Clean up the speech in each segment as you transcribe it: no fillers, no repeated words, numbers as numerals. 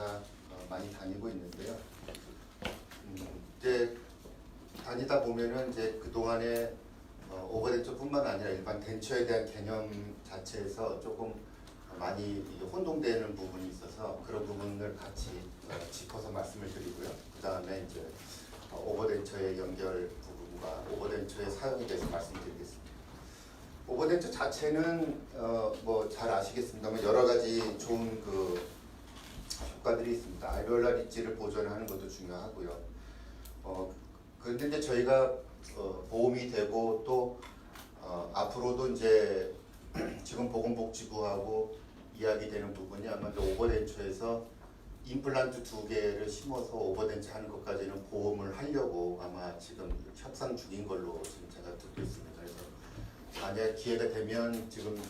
제가 많이 다니고 있는데요. 이제 다니다 보면은 이제 그 동안에 오버덴처뿐만 아니라 일반 덴처에 대한 개념 자체에서 조금 많이 혼동되는 부분이 있어서 그런 부분을 같이 짚어서 말씀을 드리고요. 그 다음에 이제 오버덴처의 연결 부분과 오버덴처의 사용에 대해서 말씀드리겠습니다. 오버덴처 자체는 뭐 잘 아시겠습니다만 여러 가지 좋은 그 효과들이 있습니다. 알베올라 리치를 보존하는 것도 중요하고요. 그런데 이제 저희가 보험이 되고 또 앞으로도 이제 지금 보건복지부하고 이야기되는 부분이 아마 오버덴처에서 임플란트 2개를 심어서 오버덴처 하는 것까지는 보험을 하려고 아마 지금 협상 중인 걸로 지금 제가 듣고 있습니다. 그래서 만약 기회가 되면 지금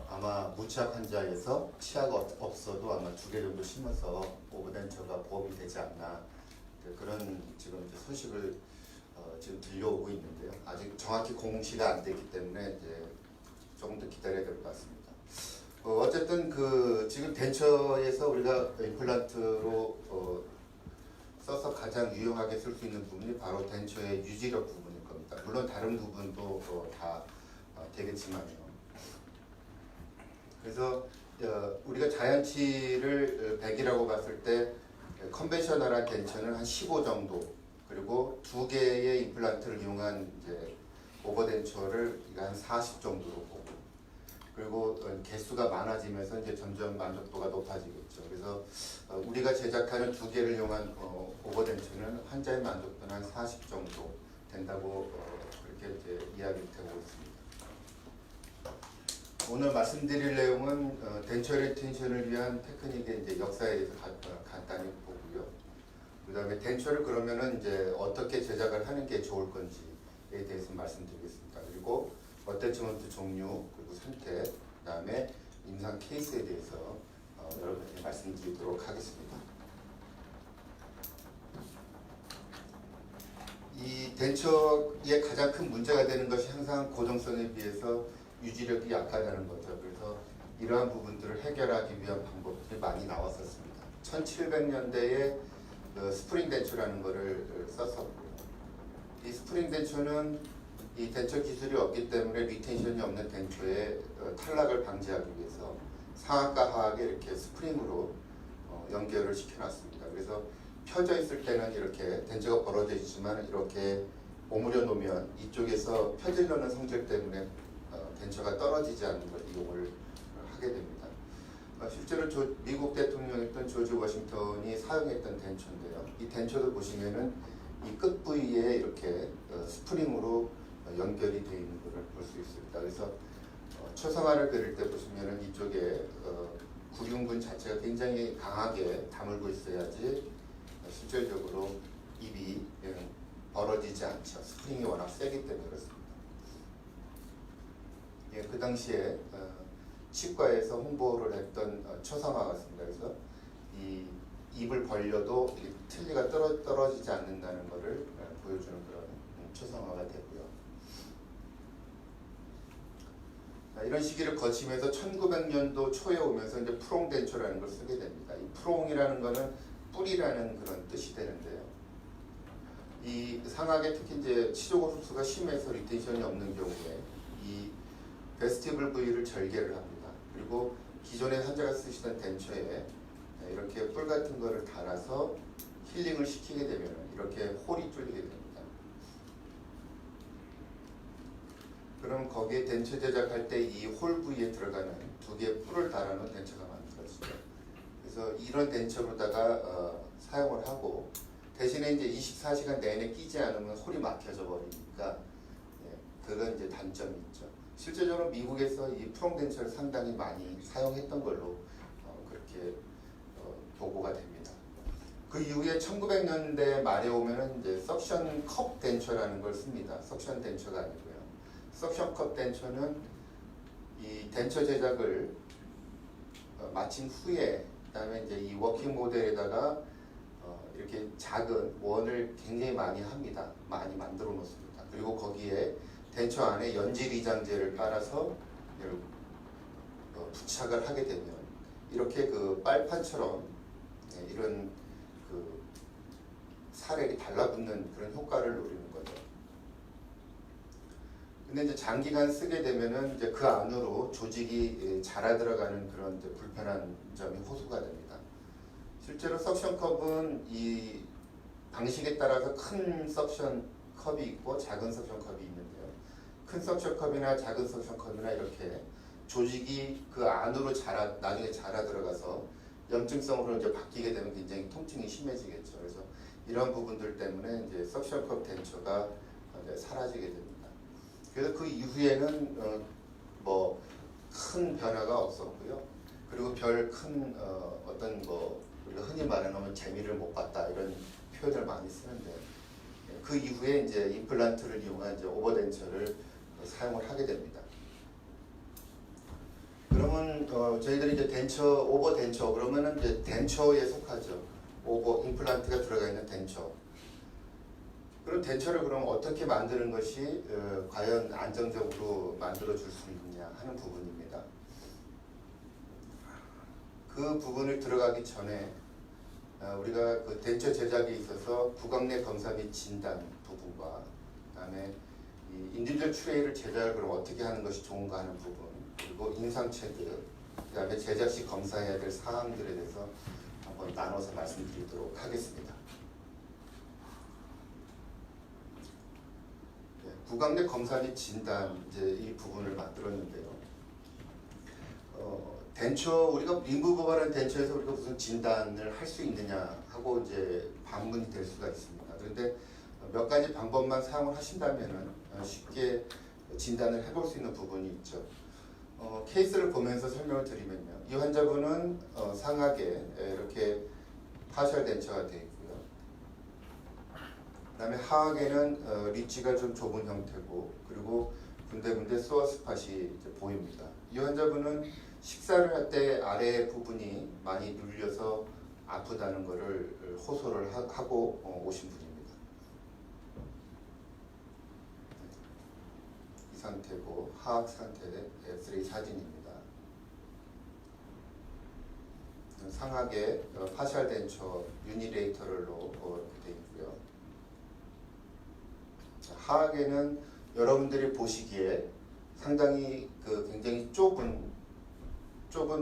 아마 무치약 환자에서 치아가 없어도 아마 2개 정도 심어서 오버덴처가 보험이 되지 않나 그런 지금 소식을 지금 들려오고 있는데요. 아직 정확히 공시가 안 됐기 때문에 이제 조금 더 기다려야 될 것 같습니다. 어쨌든 그 지금 덴처에서 우리가 임플란트로 써서 가장 유용하게 쓸 수 있는 부분이 바로 덴처의 유지력 부분일 겁니다. 물론 다른 부분도 다 되겠지만요. 그래서 우리가 자연치를 100이라고 봤을 때 컨벤셔널한 덴처는 한 15 정도, 그리고 2개의 임플란트를 이용한 이제 오버덴처를 한 40 정도로 보고, 그리고 개수가 많아지면서 이제 점점 만족도가 높아지겠죠. 그래서 우리가 제작하는 2개를 이용한 오버덴처는 환자의 만족도는 한 40 정도 된다고 그렇게 이제 이야기를 되고 있습니다. 오늘 말씀드릴 내용은 덴처 리텐션을 위한 테크닉의 이제 역사에 대해서 간단히 보고요. 그 다음에 덴처를 그러면은 이제 어떻게 제작을 하는 게 좋을 건지에 대해서 말씀드리겠습니다. 그리고 어태치먼트 종류, 그리고 선택, 그 다음에 임상 케이스에 대해서 여러분께 말씀드리도록 하겠습니다. 이 덴처의 가장 큰 문제가 되는 것이 항상 고정성에 비해서 유지력이 약하다는 거죠. 그래서 이러한 부분들을 해결하기 위한 방법들이 많이 나왔었습니다. 1700년대에 스프링 덴처라는 것을 썼었고요. 이 스프링 덴처는 이 덴처 기술이 없기 때문에 리텐션이 없는 덴처의 탈락을 방지하기 위해서 상악과 하악에 이렇게 스프링으로 연결을 시켜놨습니다. 그래서 펴져 있을 때는 이렇게 덴처가 벌어져 있지만 이렇게 오므려 놓으면 이쪽에서 펴지려는 성질 때문에 덴처가 떨어지지 않는 걸 이용을 하게 됩니다. 실제로 미국 대통령이었던 조지 워싱턴이 사용했던 덴처인데요. 이 덴처도 보시면은 이 끝 부위에 이렇게 스프링으로 연결이 되어 있는 것을 볼 수 있습니다. 그래서 초상화를 그릴 때 보시면은 이쪽에 구륜근 자체가 굉장히 강하게 다물고 있어야지 실질적으로 입이 벌어지지 않죠. 스프링이 워낙 세기 때문에 그렇습니다. 예, 그 당시에 치과에서 홍보를 했던 초상화 같습니다. 그래서 이 입을 벌려도 틀니가 떨어지지 않는다는 것을 보여주는 그런 초상화가 되고요. 이런 시기를 거치면서 1900년도 초에 오면서 이제 프롱 덴처라는 걸 쓰게 됩니다. 이 프롱이라는 것은 뿌리라는 그런 뜻이 되는데요. 이 상악에 특히 이제 치조골수가 심해서 리텐션이 없는 경우에 이 베스티블 부위를 절개를 합니다. 그리고 기존에 환자가 쓰시던 덴처에 이렇게 뿔 같은 거를 달아서 힐링을 시키게 되면 이렇게 홀이 뚫리게 됩니다. 그럼 거기에 덴처 제작할 때 이 홀 부위에 들어가는 2개의 뿔을 달아놓은 덴처가 만들어지죠. 그래서 이런 덴처로다가 사용을 하고 대신에 이제 24시간 내내 끼지 않으면 홀이 막혀져 버리니까 그런 이제 단점이 있죠. 실제적으로 미국에서 이 프롱 덴처를 상당히 많이 사용했던 걸로 그렇게 보고가 됩니다. 그 이후에 1900년대 말에 오면은 이제 석션 컵 덴처라는 걸 씁니다. 석션 덴처가 아니고요. 석션 컵 덴처는 이 덴처 제작을 마친 후에 그다음에 이제 이 워킹 모델에다가 이렇게 작은 원을 굉장히 많이 합니다. 많이 만들어 놓습니다. 그리고 거기에 덴처 안에 연질 이장제를 깔아서 부착을 하게 되면 이렇게 그 빨판처럼 이런 그 살액이 달라붙는 그런 효과를 노리는 거죠. 근데 이제 장기간 쓰게 되면은 이제 그 안으로 조직이 자라 들어가는 그런 이제 불편한 점이 호소가 됩니다. 실제로 석션 컵은 이 방식에 따라서 큰 석션 컵이 있고 작은 석션 컵이 있는데요. 큰 석션 컵이나 작은 석션 컵이나 이렇게 조직이 그 안으로 나중에 자라 들어가서 염증성으로 이제 바뀌게 되면 굉장히 통증이 심해지겠죠. 그래서 이런 부분들 때문에 이제 석션 컵 덴처가 이제 사라지게 됩니다. 그래서 그 이후에는 뭐 큰 변화가 없었고요. 그리고 별 큰 어떤 뭐 우리가 흔히 말하는 재미를 못 봤다 이런 표현을 많이 쓰는데 그 이후에 이제 임플란트를 이용한 이제 오버덴처를 사용을 하게 됩니다. 그러면 저희들이 이제 덴처, 오버덴처 그러면은 이제 덴처에 속하죠. 임플란트가 들어가 있는 덴처. 그럼 덴처를 그럼 어떻게 만드는 것이 과연 안정적으로 만들어 줄 수 있느냐 하는 부분입니다. 그 부분을 들어가기 전에 우리가 그 덴처 제작에 있어서 구강 내 검사 및 진단 부분과 그다음에 이 인디비주얼 트레이를 제작을 그럼 어떻게 하는 것이 좋은가 하는 부분 그리고 임상체들 그다음에 제작 시 검사해야 될 사항들에 대해서 한번 나눠서 말씀드리도록 하겠습니다. 구강 내 검사 및 진단 이제 이 부분을 만들었는데요. 덴처 우리가 림프 고발한 덴처에서 우리가 무슨 진단을 할 수 있느냐 하고 이제 반문이 될 수가 있습니다. 그런데 몇 가지 방법만 사용을 하신다면은 쉽게 진단을 해볼 수 있는 부분이 있죠. 케이스를 보면서 설명을 드리면요. 이 환자분은 상하게 이렇게 파셜 덴처가 되어 있고요. 그 다음에 하악에는 리치가 좀 좁은 형태고 그리고 군데군데 소어 스팟이 보입니다. 이 환자분은 식사를 할 때 아래 부분이 많이 눌려서 아프다는 것을 호소를 하고 오신 분입니다. 이 상태고 하악 상태의 엑스레이 사진입니다. 상하게 파셜 덴처 유니레이터럴로 되어 있고요. 하악에는 여러분들이 보시기에 상당히 굉장히 좁은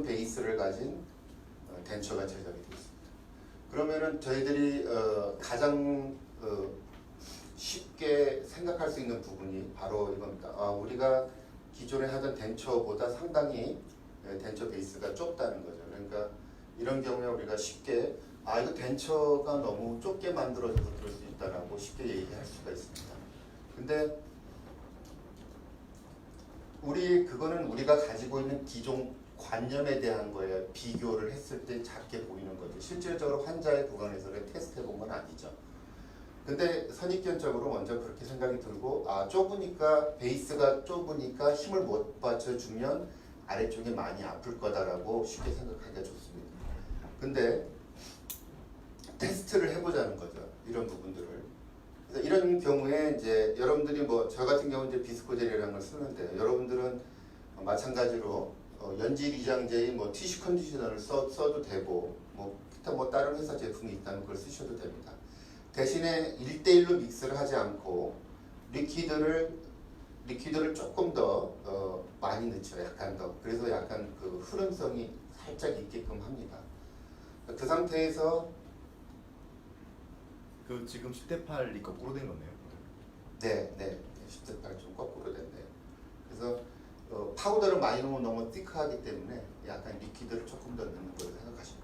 베이스를 가진 덴처가 제작이 되어 있습니다. 그러면은 저희들이 가장 쉽게 생각할 수 있는 부분이 바로 이겁니다. 우리가 기존에 하던 덴처보다 상당히 덴처 베이스가 좁다는 거죠. 그러니까 이런 경우에 우리가 쉽게 이거 덴처가 너무 좁게 만들어져서 그럴 수 있다라고 쉽게 얘기할 수가 있습니다. 근데 그거는 우리가 가지고 있는 기존 관념에 대한 거에 비교를 했을 때 작게 보이는 거죠. 실질적으로 환자의 구강에서를 테스트해 본 건 아니죠. 근데 선입견적으로 먼저 그렇게 생각이 들고 좁으니까 베이스가 좁으니까 힘을 못 받쳐주면 아래쪽이 많이 아플 거다라고 쉽게 생각하기가 좋습니다. 근데 테스트를 해보자는 거죠. 이런 부분들을. 그래서 이런 경우에 이제 여러분들이 저 같은 경우는 이제 비스코젤이라는 걸 쓰는데 여러분들은 마찬가지로 연질 이장제의 티슈 컨디셔너를 써도 되고 기타 다른 회사 제품이 있다면 그걸 쓰셔도 됩니다. 대신에 1대1로 믹스를 하지 않고 리퀴드를 조금 더 많이 넣죠. 약간 더. 그래서 약간 그 흐름성이 살짝 있게끔 합니다. 그 상태에서 지금 10대 8이 거꾸로 된 거네요. 네. 10대 8 좀 거꾸로 됐네요. 그래서 파우더를 많이 넣으면 너무 thick하기 때문에 약간 리퀴드를 조금 더 넣는 걸로 생각하시면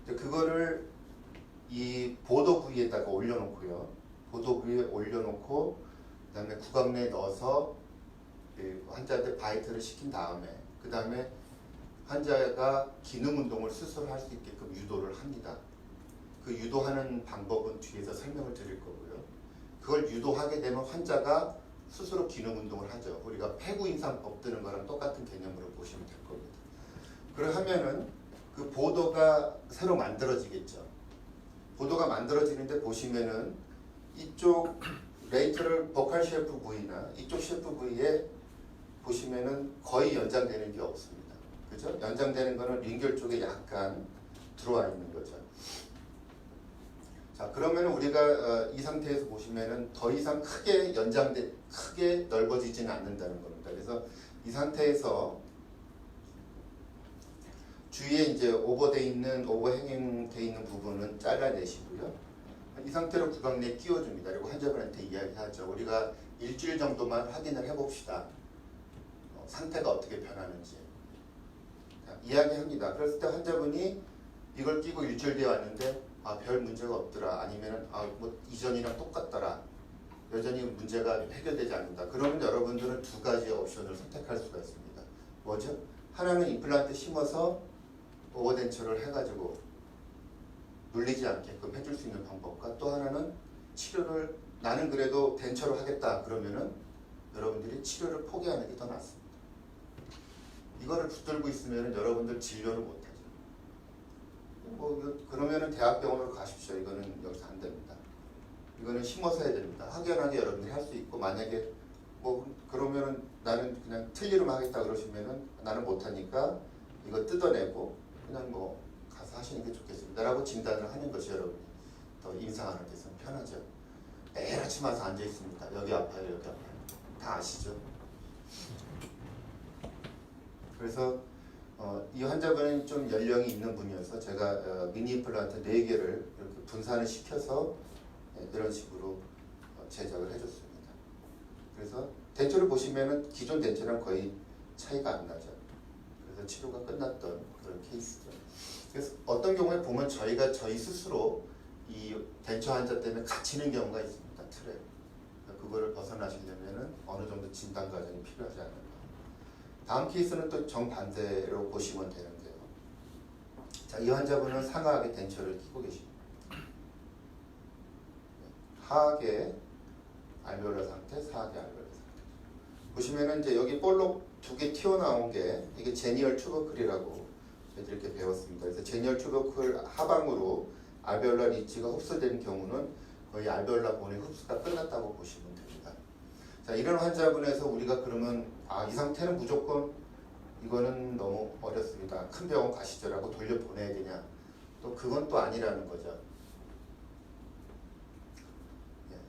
됩니다. 그거를 이 보도 부위에다가 올려놓고요. 보도 부위에 올려놓고 그다음에 구강 내에 넣어서 환자한테 바이트를 시킨 다음에 그 다음에 환자가 기능 운동을 스스로 할 수 있게끔 유도를 합니다. 그 유도하는 방법은 뒤에서 설명을 드릴 거고요. 그걸 유도하게 되면 환자가 스스로 기능 운동을 하죠. 우리가 폐구 임상법 드는 거랑 똑같은 개념으로 보시면 될 겁니다. 그러면은 그 보도가 새로 만들어지겠죠. 보도가 만들어지는데 보시면은 이쪽 레이터럴 보컬 셰프 부위나 이쪽 셰프 부위에 보시면은 거의 연장되는 게 없습니다. 그죠? 연장되는 거는 링결 쪽에 약간 들어와 있는 거죠. 자, 그러면 우리가 이 상태에서 보시면은 더 이상 크게 넓어지지는 않는다는 겁니다. 그래서 이 상태에서 주위에 이제 오버행돼 있는 부분은 잘라내시고요. 이 상태로 구강 내에 끼워줍니다. 그리고 환자분한테 이야기하죠. 우리가 일주일 정도만 확인을 해봅시다. 상태가 어떻게 변하는지. 자, 이야기합니다. 그랬을 때 환자분이 이걸 끼고 일주일 뒤에 왔는데 별 문제가 없더라. 아니면은 뭐 이전이랑 똑같더라. 여전히 문제가 해결되지 않는다. 그러면 여러분들은 두 가지 옵션을 선택할 수가 있습니다. 뭐죠? 하나는 임플란트 심어서 오버덴처를 해가지고 눌리지 않게끔 해줄 수 있는 방법과 또 하나는 치료를 나는 그래도 덴처로 하겠다 그러면은 여러분들이 치료를 포기하는 게 더 낫습니다. 이거를 붙들고 있으면은 여러분들 진료를 못하죠. 그러면은 대학병원으로 가십시오. 이거는 여기서 안 됩니다. 이거는 심어서 해야 됩니다. 확연하게 여러분들이 할 수 있고 만약에 그러면은 나는 그냥 틀리로만 하겠다 그러시면은 나는 못하니까 이거 뜯어내고 그냥 가서 하시는 게 좋겠습니다. 라고 진단을 하는 것이 여러분이 더 임상하는 데서는 편하죠. 매일 아침 와서 앉아 있습니다. 여기 아파요, 여기 아파요. 다 아시죠? 그래서 이 환자분은 좀 연령이 있는 분이어서 제가 미니 임플란트 4개를 이렇게 분산을 시켜서 이런 식으로 제작을 해줬습니다. 그래서 덴처를 보시면은 기존 덴처랑 거의 차이가 안 나죠. 그래서 치료가 끝났던 그런 케이스죠. 그래서 어떤 경우에 보면 저희 스스로 이 덴처 환자 때문에 갇히는 경우가 있습니다. 틀에. 그거를 벗어나시려면은 어느 정도 진단 과정이 필요하지 않을까. 다음 케이스는 또 정반대로 보시면 되는데요. 자, 이 환자분은 상하하게 덴처를 끼고 계십니다. 하하게 알베올라 상태, 상하게 알베올라 상태. 보시면은 이제 여기 볼록 2개 튀어나온 게 이게 제니얼 튜버클이라고 저희들이 이렇게 배웠습니다. 그래서 제니얼 튜버클 하방으로 알베올라 리치가 흡수되는 경우는 거의 알베올라 본의 흡수가 끝났다고 보시면 됩니다. 자, 이런 환자분에서 우리가 그러면 이 상태는 무조건 이거는 너무 어렵습니다. 큰 병원 가시죠라고 돌려보내야 되냐? 또 그건 또 아니라는 거죠.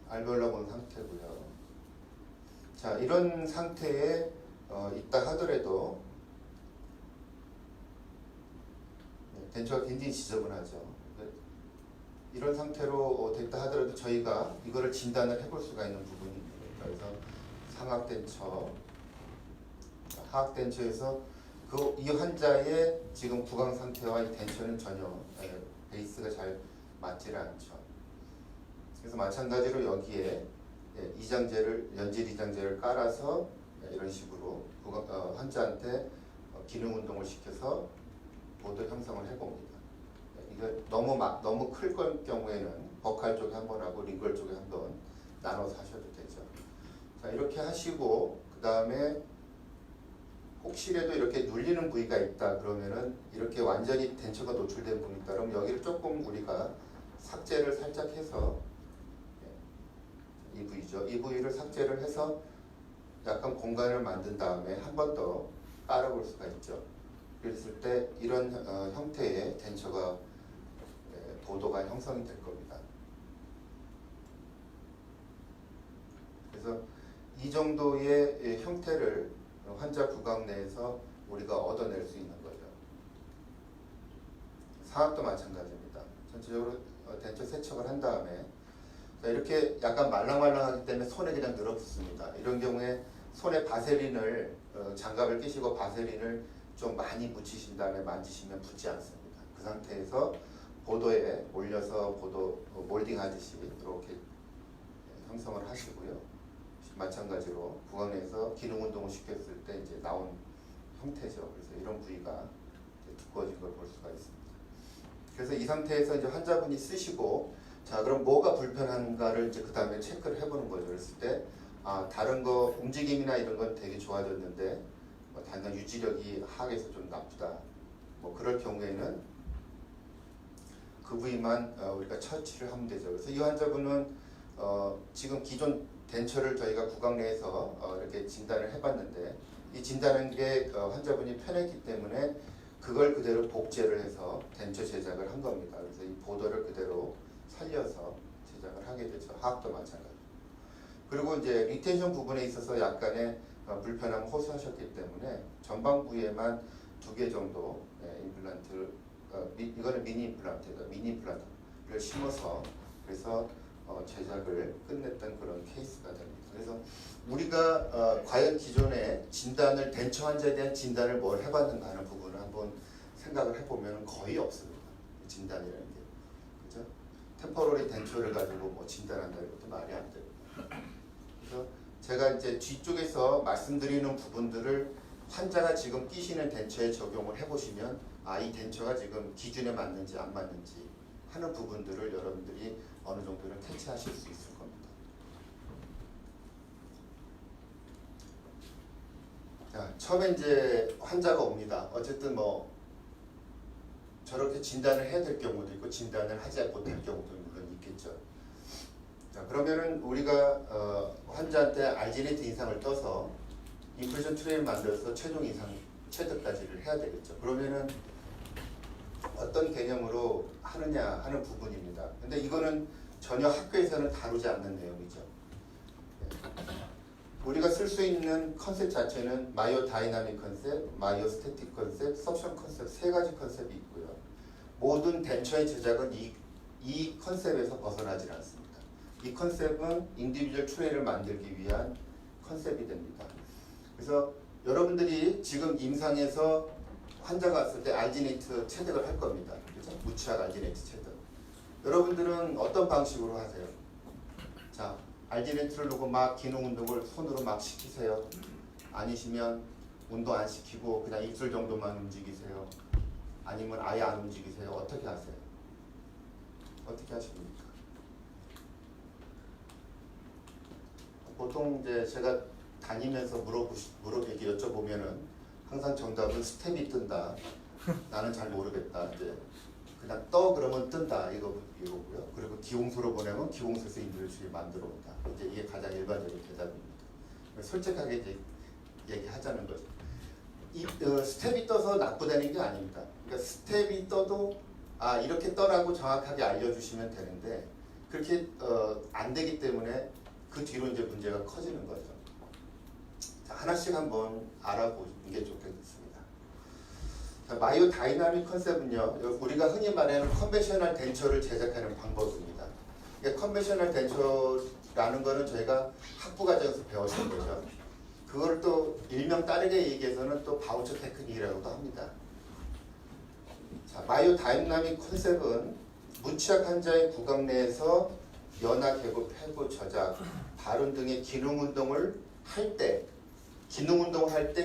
알베올라 본 상태고요. 자, 이런 상태에 있다 하더라도 덴처가 굉장히 지저분하죠. 이런 상태로 됐다 하더라도 저희가 이거를 진단을 해볼 수가 있는 부분입니다. 그래서 상악덴처, 하악덴처에서 이 환자의 지금 구강 상태와 이 덴처는 전혀 베이스가 잘 맞지 않죠. 그래서 마찬가지로 여기에 연질 이장제를 깔아서 이런 식으로 환자한테 기능 운동을 시켜서 보도 형성을 해봅니다. 이거 너무 클 경우에는 버칼 쪽에 한 번 하고 링걸 쪽에 한 번 나눠서 하셔도 되죠. 자, 이렇게 하시고 그 다음에 혹시라도 이렇게 눌리는 부위가 있다 그러면은 이렇게 완전히 덴처가 노출된 부분이 있다 그러면 여기를 조금 우리가 삭제를 살짝 해서 이 부위죠. 이 부위를 삭제를 해서 약간 공간을 만든 다음에 한 번 더 깔아볼 수가 있죠. 그랬을 때 이런 형태의 덴처가 보도가 형성이 될 겁니다. 그래서 이 정도의 형태를 환자 구강 내에서 우리가 얻어낼 수 있는 거죠. 상악도 마찬가지입니다. 전체적으로 덴처 세척을 한 다음에 이렇게 약간 말랑말랑하기 때문에 손에 그냥 늘어붙습니다. 이런 경우에 손에 바세린을 장갑을 끼시고 바세린을 좀 많이 묻히신 다음에 만지시면 붙지 않습니다. 그 상태에서 보도에 올려서 보도 몰딩 하듯이 이렇게 형성을 하시고요. 마찬가지로 구강 내에서 기능 운동을 시켰을 때 이제 나온 형태죠. 그래서 이런 부위가 두꺼워진 걸 볼 수가 있습니다. 그래서 이 상태에서 이제 환자분이 쓰시고 자, 그럼 뭐가 불편한가를 이제 그 다음에 체크를 해보는 거죠. 그랬을 때 다른 거 움직임이나 이런 건 되게 좋아졌는데 단단 유지력이 하악에서 좀 나쁘다. 그럴 경우에는 그 부위만 우리가 처치를 하면 되죠. 그래서 이 환자분은 지금 기존 덴처를 저희가 구강 내에서 이렇게 진단을 해봤는데 이 진단한 게 환자분이 편했기 때문에 그걸 그대로 복제를 해서 덴처 제작을 한 겁니다. 그래서 이 보도를 그대로 살려서 제작을 하게 되죠. 하악도 마찬가지. 그리고 이제 리텐션 부분에 있어서 약간의 불편함을 호소하셨기 때문에 전방부에만 2개 정도 임플란트, 이거는 미니 임플란트다. 미니 임플란트를 심어서 그래서 제작을 끝냈던 그런 케이스가 됩니다. 그래서 우리가 과연 기존에 진단을 덴처 환자에 대한 진단을 뭘 해봤는가 하는 부분을 한번 생각을 해보면 거의 없습니다. 진단이라는 게, 그죠? 템포러리 덴처를 가지고 뭐 진단한다는 것도 말이 안 됩니다. 그래서 제가 이제 뒤쪽에서 말씀드리는 부분들을 환자가 지금 끼시는 덴처에 적용을 해보시면 이 덴처가 지금 기준에 맞는지 안 맞는지 하는 부분들을 여러분들이 어느 정도는 캐치하실 수 있을 겁니다. 자, 처음에 이제 환자가 옵니다. 어쨌든 뭐 저렇게 진단을 해야 될 경우도 있고 진단을 하지 못할 경우도 물론 있겠죠. 자, 그러면은 우리가 환자한테 알지네이트 인상을 떠서 인플레이션 트레이를 만들어서 최종 인상 체득까지를 해야 되겠죠. 그러면은 어떤 개념으로 하느냐 하는 부분입니다. 근데 이거는 전혀 학교에서는 다루지 않는 내용이죠. 우리가 쓸 수 있는 컨셉 자체는 마이오 다이나믹 컨셉, 마이오 스태틱 컨셉, 석션 컨셉 3가지 컨셉이 있고요. 모든 덴처의 제작은 이 컨셉에서 벗어나질 않습니다. 이 컨셉은 인디비주얼 트레이를 만들기 위한 컨셉이 됩니다. 그래서 여러분들이 지금 임상에서 환자가 왔을 때 알지네이트 체득을 할 겁니다. 그죠? 무취학 알지네이트 체득. 여러분들은 어떤 방식으로 하세요? 자, 알지네이트를 놓고 막 기능 운동을 손으로 막 시키세요. 아니시면 운동 안 시키고 그냥 입술 정도만 움직이세요. 아니면 아예 안 움직이세요. 어떻게 하세요? 어떻게 하십니까? 보통 이제 제가 다니면서 이렇게 여쭤보면은 항상 정답은 스텝이 뜬다. 나는 잘 모르겠다. 이제 그냥 떠 그러면 뜬다 이거고요. 그리고 기공소로 보내면 기공소에서 인들주의 만들어 온다. 이제 이게 가장 일반적인 대답입니다. 솔직하게 이제 얘기하자는 거죠. 스텝이 떠서 나쁘다는 게 아닙니다. 그러니까 스텝이 떠도 이렇게 떠라고 정확하게 알려주시면 되는데 그렇게 안 되기 때문에 그 뒤로 이제 문제가 커지는 거죠. 자, 하나씩 한번 알아보는 게 좋겠습니다. 자, 마이오 다이나믹 컨셉은요, 우리가 흔히 말하는 컨벤셔널 덴처를 제작하는 방법입니다. 그러니까 컨벤셔널 덴처라는 거는 저희가 학부 과정에서 배웠던 거죠. 그걸 또 일명 다르게 얘기해서는 또 바우처 테크닉이라고도 합니다. 자, 마이오 다이나믹 컨셉은 무취학 환자의 구강 내에서 연화, 개고, 폐고, 저작, 발운 등의 기능 운동을 할 때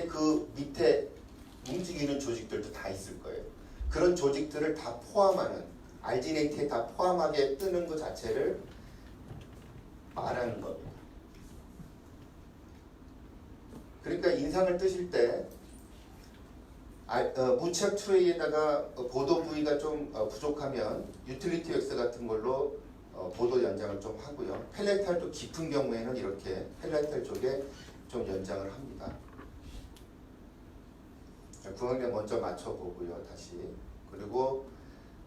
그 밑에 움직이는 조직들도 다 있을 거예요. 그런 조직들을 다 포함하는 알지네이트에 다 포함하게 뜨는 것 자체를 말하는 겁니다. 그러니까 인상을 뜨실 때 무취학 트레이에다가 보도 부위가 좀 부족하면 유틸리티 웩스 같은 걸로 보도 연장을 좀 하고요. 펠레탈도 깊은 경우에는 이렇게 펠레탈 쪽에 좀 연장을 합니다. 구강내 먼저 맞춰보고요. 다시. 그리고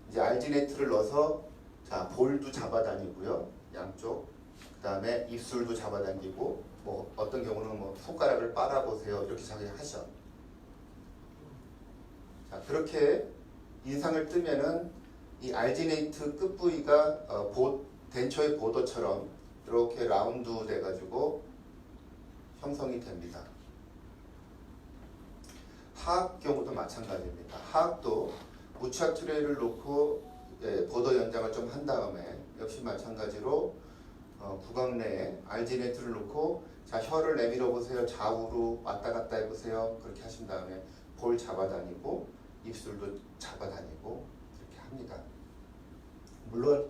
이제 알지네이트를 넣어서 자 볼도 잡아다니고요. 양쪽. 그 다음에 입술도 잡아당기고 뭐 어떤 경우는 뭐 손가락을 빨아보세요. 이렇게 자기 하셔. 자, 그렇게 인상을 뜨면은 이 알지네이트 끝 부위가 덴처의 보도처럼 이렇게 라운드 돼가지고 형성이 됩니다. 하악 경우도 마찬가지입니다. 하악도 무취학 트레이를 놓고 보도 연장을 좀 한 다음에 역시 마찬가지로 구강 내에 알지네이트를 놓고 자 혀를 내밀어 보세요. 좌우로 왔다 갔다 해보세요. 그렇게 하신 다음에 볼 잡아다니고 입술도 잡아다니고 이렇게 합니다. 물론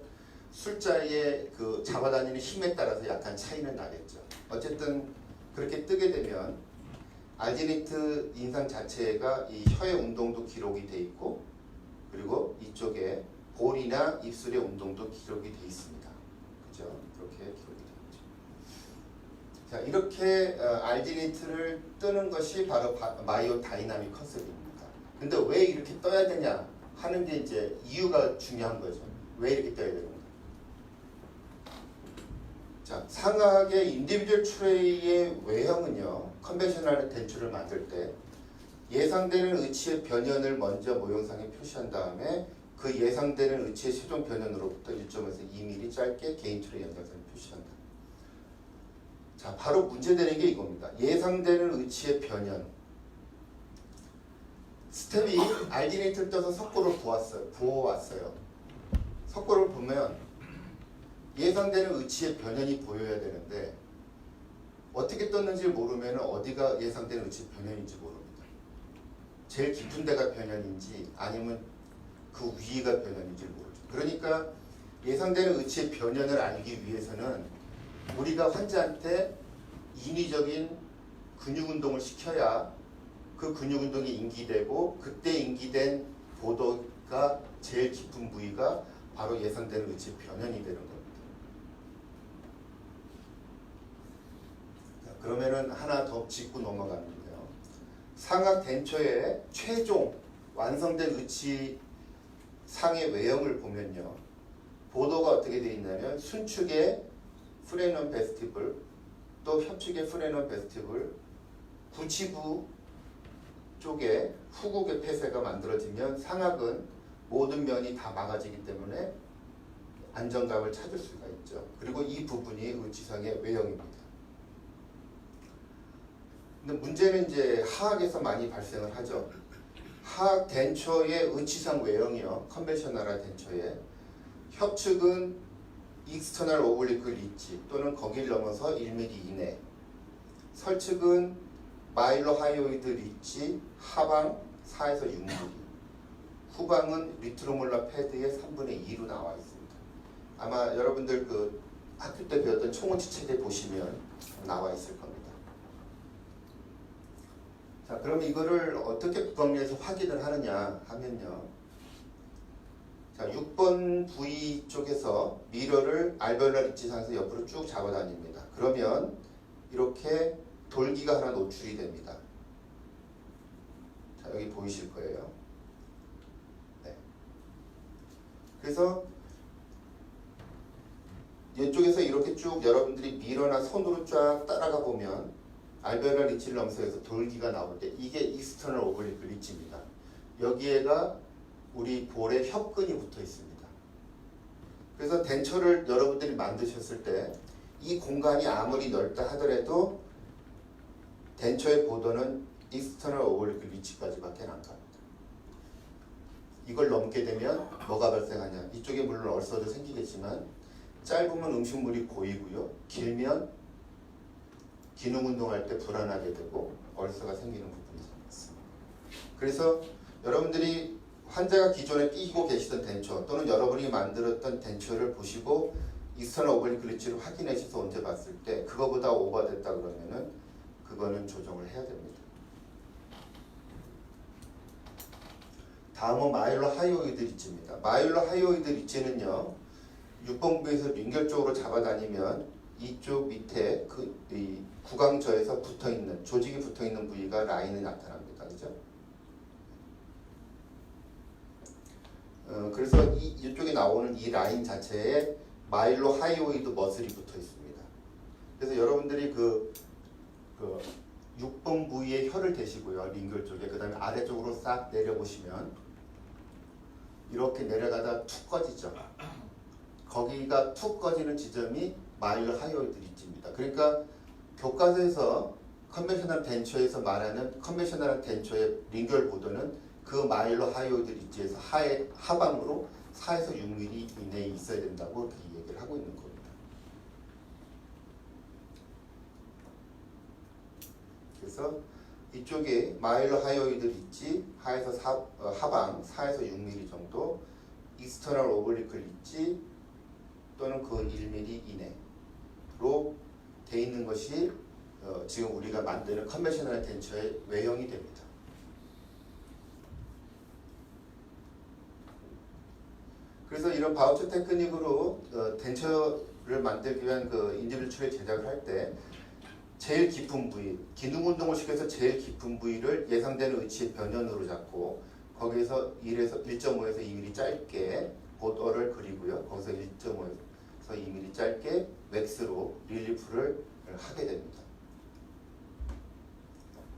숫자의 그 잡아다니는 힘에 따라서 약간 차이는 나겠죠. 어쨌든 그렇게 뜨게 되면 알지네이트 인상 자체가 이 혀의 운동도 기록이 돼 있고 그리고 이쪽에 볼이나 입술의 운동도 기록이 돼 있습니다. 그죠? 이렇게 기록이 되죠. 자, 이렇게 알지네이트를 뜨는 것이 바로 마이오 다이나믹 컨셉입니다. 근데 왜 이렇게 떠야 되냐 하는 게 이제 이유가 중요한 거죠. 왜 이렇게 떠야 되는가. 자, 상하의 인디비주얼 트레이의 외형은요, 컨벤셔널 덴츄를 만들 때 예상되는 의치의 변연을 먼저 모형상에 표시한 다음에 그 예상되는 의치의 최종 변연으로부터 1.5에서 2mm 짧게 개인 트레이 연장선을 표시한다. 자, 바로 문제되는 게 이겁니다. 예상되는 의치의 변연. 스텝이 알디네이트를 떠서 석고를 부어왔어요. 석고를 보면 예상되는 의치의 변연이 보여야 되는데 어떻게 떴는지 모르면 어디가 예상되는 의치의 변연인지 모릅니다. 제일 깊은 데가 변연인지 아니면 그 위가 변연인지 모르죠. 그러니까 예상되는 의치의 변연을 알기 위해서는 우리가 환자한테 인위적인 근육 운동을 시켜야 그 근육 운동이 인기되고 그때 인기된 보도가 제일 깊은 부위가 바로 예상되는 의치의 변연이 되는 겁니다. 자, 그러면은 하나 더 짚고 넘어가는데요. 상악 덴처의 최종 완성된 의치 상의 외형을 보면요. 보도가 어떻게 되어 있냐면 순축의 프레넌 베스티블 또 협축의 프레넌 베스티블 구치부 쪽에 후국의 폐쇄가 만들어지면 상악은 모든 면이 다 막아지기 때문에 안정감을 찾을 수가 있죠. 그리고 이 부분이 의치상의 외형입니다. 근데 문제는 이제 하악에서 많이 발생을 하죠. 하악 덴처의 의치상 외형이요. 컨벤셔널한 덴처의 협축은 익스터널 오블리크 리치 또는 거길 넘어서 1mm 이내, 설축은 마일로 하이오이드 리치 하방 4에서 6mm, 후방은 리트로몰라 패드의 3분의 2로 나와 있습니다. 아마 여러분들 그 학교 때 배웠던 총원치 체계 보시면 나와 있을 겁니다. 자, 그럼 이거를 어떻게 국감리에서 확인을 하느냐 하면요. 자, 6번 부위 쪽에서 미러를 알베올라 리치상에서 옆으로 쭉 잡아다닙니다. 그러면 이렇게 돌기가 하나 노출이 됩니다. 자, 여기 보이실 거예요. 네. 그래서 이쪽에서 이렇게 쭉 여러분들이 미러나 손으로 쫙 따라가 보면 알베올라 리치를 넘어서 돌기가 나올 때 이게 익스터널 오블리크 리치입니다. 여기에가 우리 볼에 협근이 붙어 있습니다. 그래서 덴처를 여러분들이 만드셨을 때 이 공간이 아무리 넓다 하더라도 덴처의 보도는 익스터널 오블리크 리치까지밖에 안 갑니다. 이걸 넘게 되면 뭐가 발생하냐? 이쪽에 물론 얼서도 생기겠지만 짧으면 음식물이 고이고요. 길면 기능 운동할 때 불안하게 되고 얼서가 생기는 부분이 있습니다. 그래서 여러분들이 환자가 기존에 끼고 계시던 덴처 또는 여러분이 만들었던 덴처를 보시고 익스터널 오블리크 리치를 확인하셔서 언제 봤을 때 그거보다 오버됐다 그러면은 그거는 조정을 해야 됩니다. 다음은 마일로 하이오이드 리치입니다. 마일로 하이오이드 리치는요. 6번 부에서 링결 쪽으로 잡아다니면 이쪽 밑에 이 구강저에서 붙어있는 조직이 붙어있는 부위가 라인이 나타납니다. 그죠? 그래서 이쪽에 나오는 이 라인 자체에 마일로 하이오이드 머슬이 붙어 있습니다. 그래서 여러분들이 그 6번 부위에 혀를 대시고요. 링결 쪽에 그 다음에 아래쪽으로 싹 내려보시면 이렇게 내려가다 툭 꺼지죠. 거기가 툭 꺼지는 지점이 마일로 하이오이드 리치입니다. 그러니까 교과서에서 컨벤셔널 덴처에서 말하는 컨벤셔널 덴처의 링결 보도는 그 마일로 하이오이드 리치에서 하방으로 4에서 6mm 이내에 있어야 된다고 이렇게 얘기를 하고 있는 겁니다. 그래서 이쪽에 마일로 하이오이드 리치 하에서 하방 4에서 6mm 정도, 익스터널 오블리크 리치 또는 그 1mm 이내로 돼 있는 것이 지금 우리가 만드는 컨벤셔널 덴처의 외형이 됩니다. 그래서 이런 바우처 테크닉으로 덴처를 만들기 위한 그 인디비주얼 제작을 할 때 제일 깊은 부위, 기능 운동을 시켜서 제일 깊은 부위를 예상되는 위치의 변연으로 잡고 거기에서 1.5에서 2mm 짧게 보도를 그리고요. 거기서 1.5에서 2mm 짧게 웩스로 릴리프를 하게 됩니다.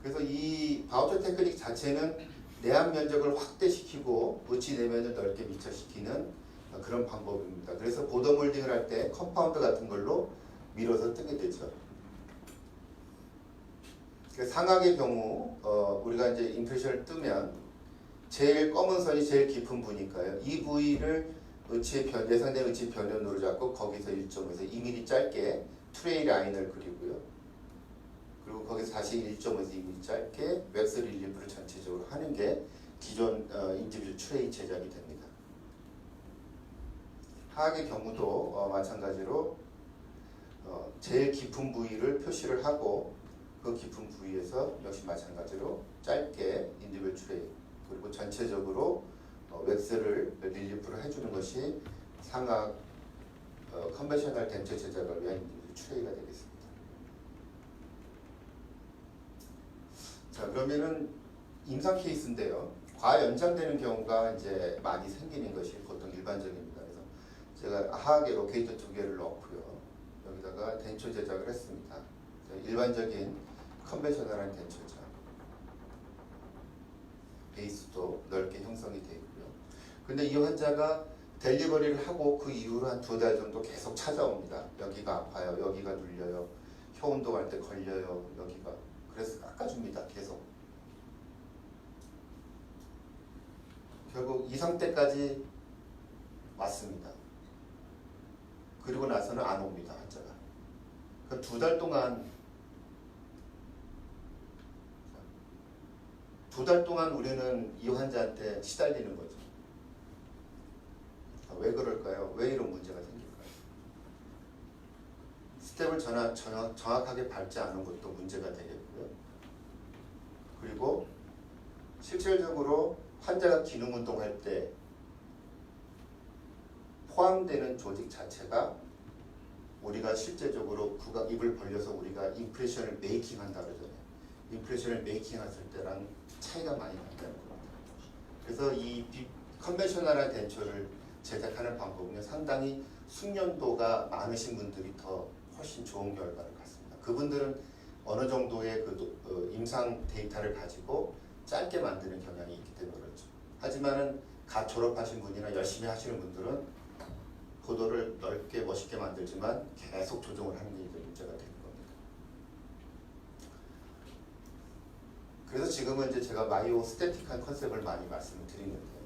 그래서 이 바우처 테크닉 자체는 내압 면적을 확대시키고 위치 내면을 넓게 밀착시키는 그런 방법입니다. 그래서 보더 몰딩을 할 때 컴파운드 같은 걸로 밀어서 뜨게 되죠. 상악의 경우 우리가 이제 임프레션을 뜨면 제일 검은 선이 제일 깊은 부위니까요. 이 부위를 예상된 의치의 변연으로 잡고 거기서 1.5에서 2mm 짧게 트레이 라인을 그리고요. 그리고 거기서 다시 1.5에서 2mm 짧게 웩스 릴리프를 전체적으로 하는 게 기존 인디비주얼 트레이 제작이 됩니다. 하악의 경우도 마찬가지로 제일 깊은 부위를 표시를 하고 그 깊은 부위에서 역시 마찬가지로 짧게 인디비주얼 트레이 그리고 전체적으로 웩스를 릴리프를 해주는 것이 상악 컨벤셔널 덴처 제작을 위한 인디비주얼 트레이가 되겠습니다. 자, 그러면은 임상 케이스인데요. 과연장되는 경우가 이제 많이 생기는 것이 보통 일반적입니다. 그래서 제가 하악에 로케이터 2개를 넣고요. 여기다가 덴처 제작을 했습니다. 일반적인 컨벤셔널한 덴처죠. 베이스도 넓게 형성이 되어 있고요. 근데 이 환자가 델리버리를 하고 그 이후로 한 2달 정도 계속 찾아옵니다. 여기가 아파요. 여기가 눌려요. 혀 운동할 때 걸려요. 여기가. 그래서 깎아줍니다. 계속. 결국 이 상태까지 왔습니다. 그리고 나서는 안 옵니다. 환자가. 그 2달 동안 2달 동안 우리는 이 환자한테 시달리는 거죠. 왜 그럴까요? 왜 이런 문제가 생길까요? 스텝을 정확하게 밟지 않은 것도 문제가 되겠고요. 그리고 실질적으로 환자가 기능 운동할 때 포함되는 조직 자체가 우리가 실제적으로 입을 벌려서 우리가 임프레션을 메이킹 한다 그러잖아요. 임프레션을 메이킹 했을 때랑 차이가 많이 난다는 겁니다. 그래서 이 컨벤셔널한 덴처를 제작하는 방법은 상당히 숙련도가 많으신 분들이 더 훨씬 좋은 결과를 갖습니다. 그분들은 어느 정도의 임상 데이터를 가지고 짧게 만드는 경향이 있기 때문에 그렇죠. 하지만은 갓 졸업하신 분이나 열심히 하시는 분들은 보도를 넓게 멋있게 만들지만 계속 조정을 하는 게 이제 문제가 되는 겁니다. 그래서 지금은 이제 제가 마이오 스태틱한 컨셉을 많이 말씀을 드리는데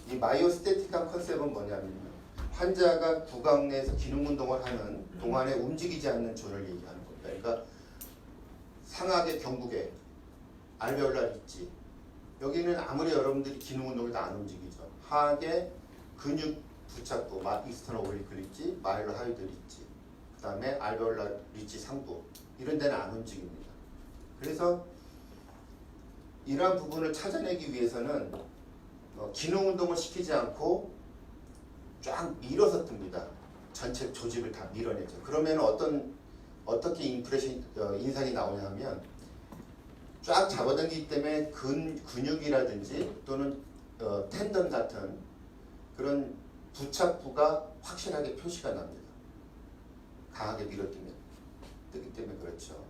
이 마이오 스태틱한 컨셉은 뭐냐면 환자가 구강 내에서 기능 운동을 하는 동안에 움직이지 않는 존을 얘기하는 겁니다. 그러니까 상악의 경북에 알베올라 리지 여기는 아무리 여러분들이 기능 운동을 다 안 움직이죠. 하악의 근육 부착부 이스터널 오blique 리지, 마일로 하이드 리지, 그 다음에 알베올라 리지 상부 이런 데는 안 움직입니다. 그래서 이러한 부분을 찾아내기 위해서는 기능 운동을 시키지 않고 쫙 밀어서 뜹니다. 전체 조직을 다 밀어내죠. 그러면 어떻게 인상이 나오냐면 쫙 잡아당기기 때문에 근육이라든지 또는 텐던 같은 그런 부착부가 확실하게 표시가 납니다. 강하게 뜨기 때문에 그렇죠.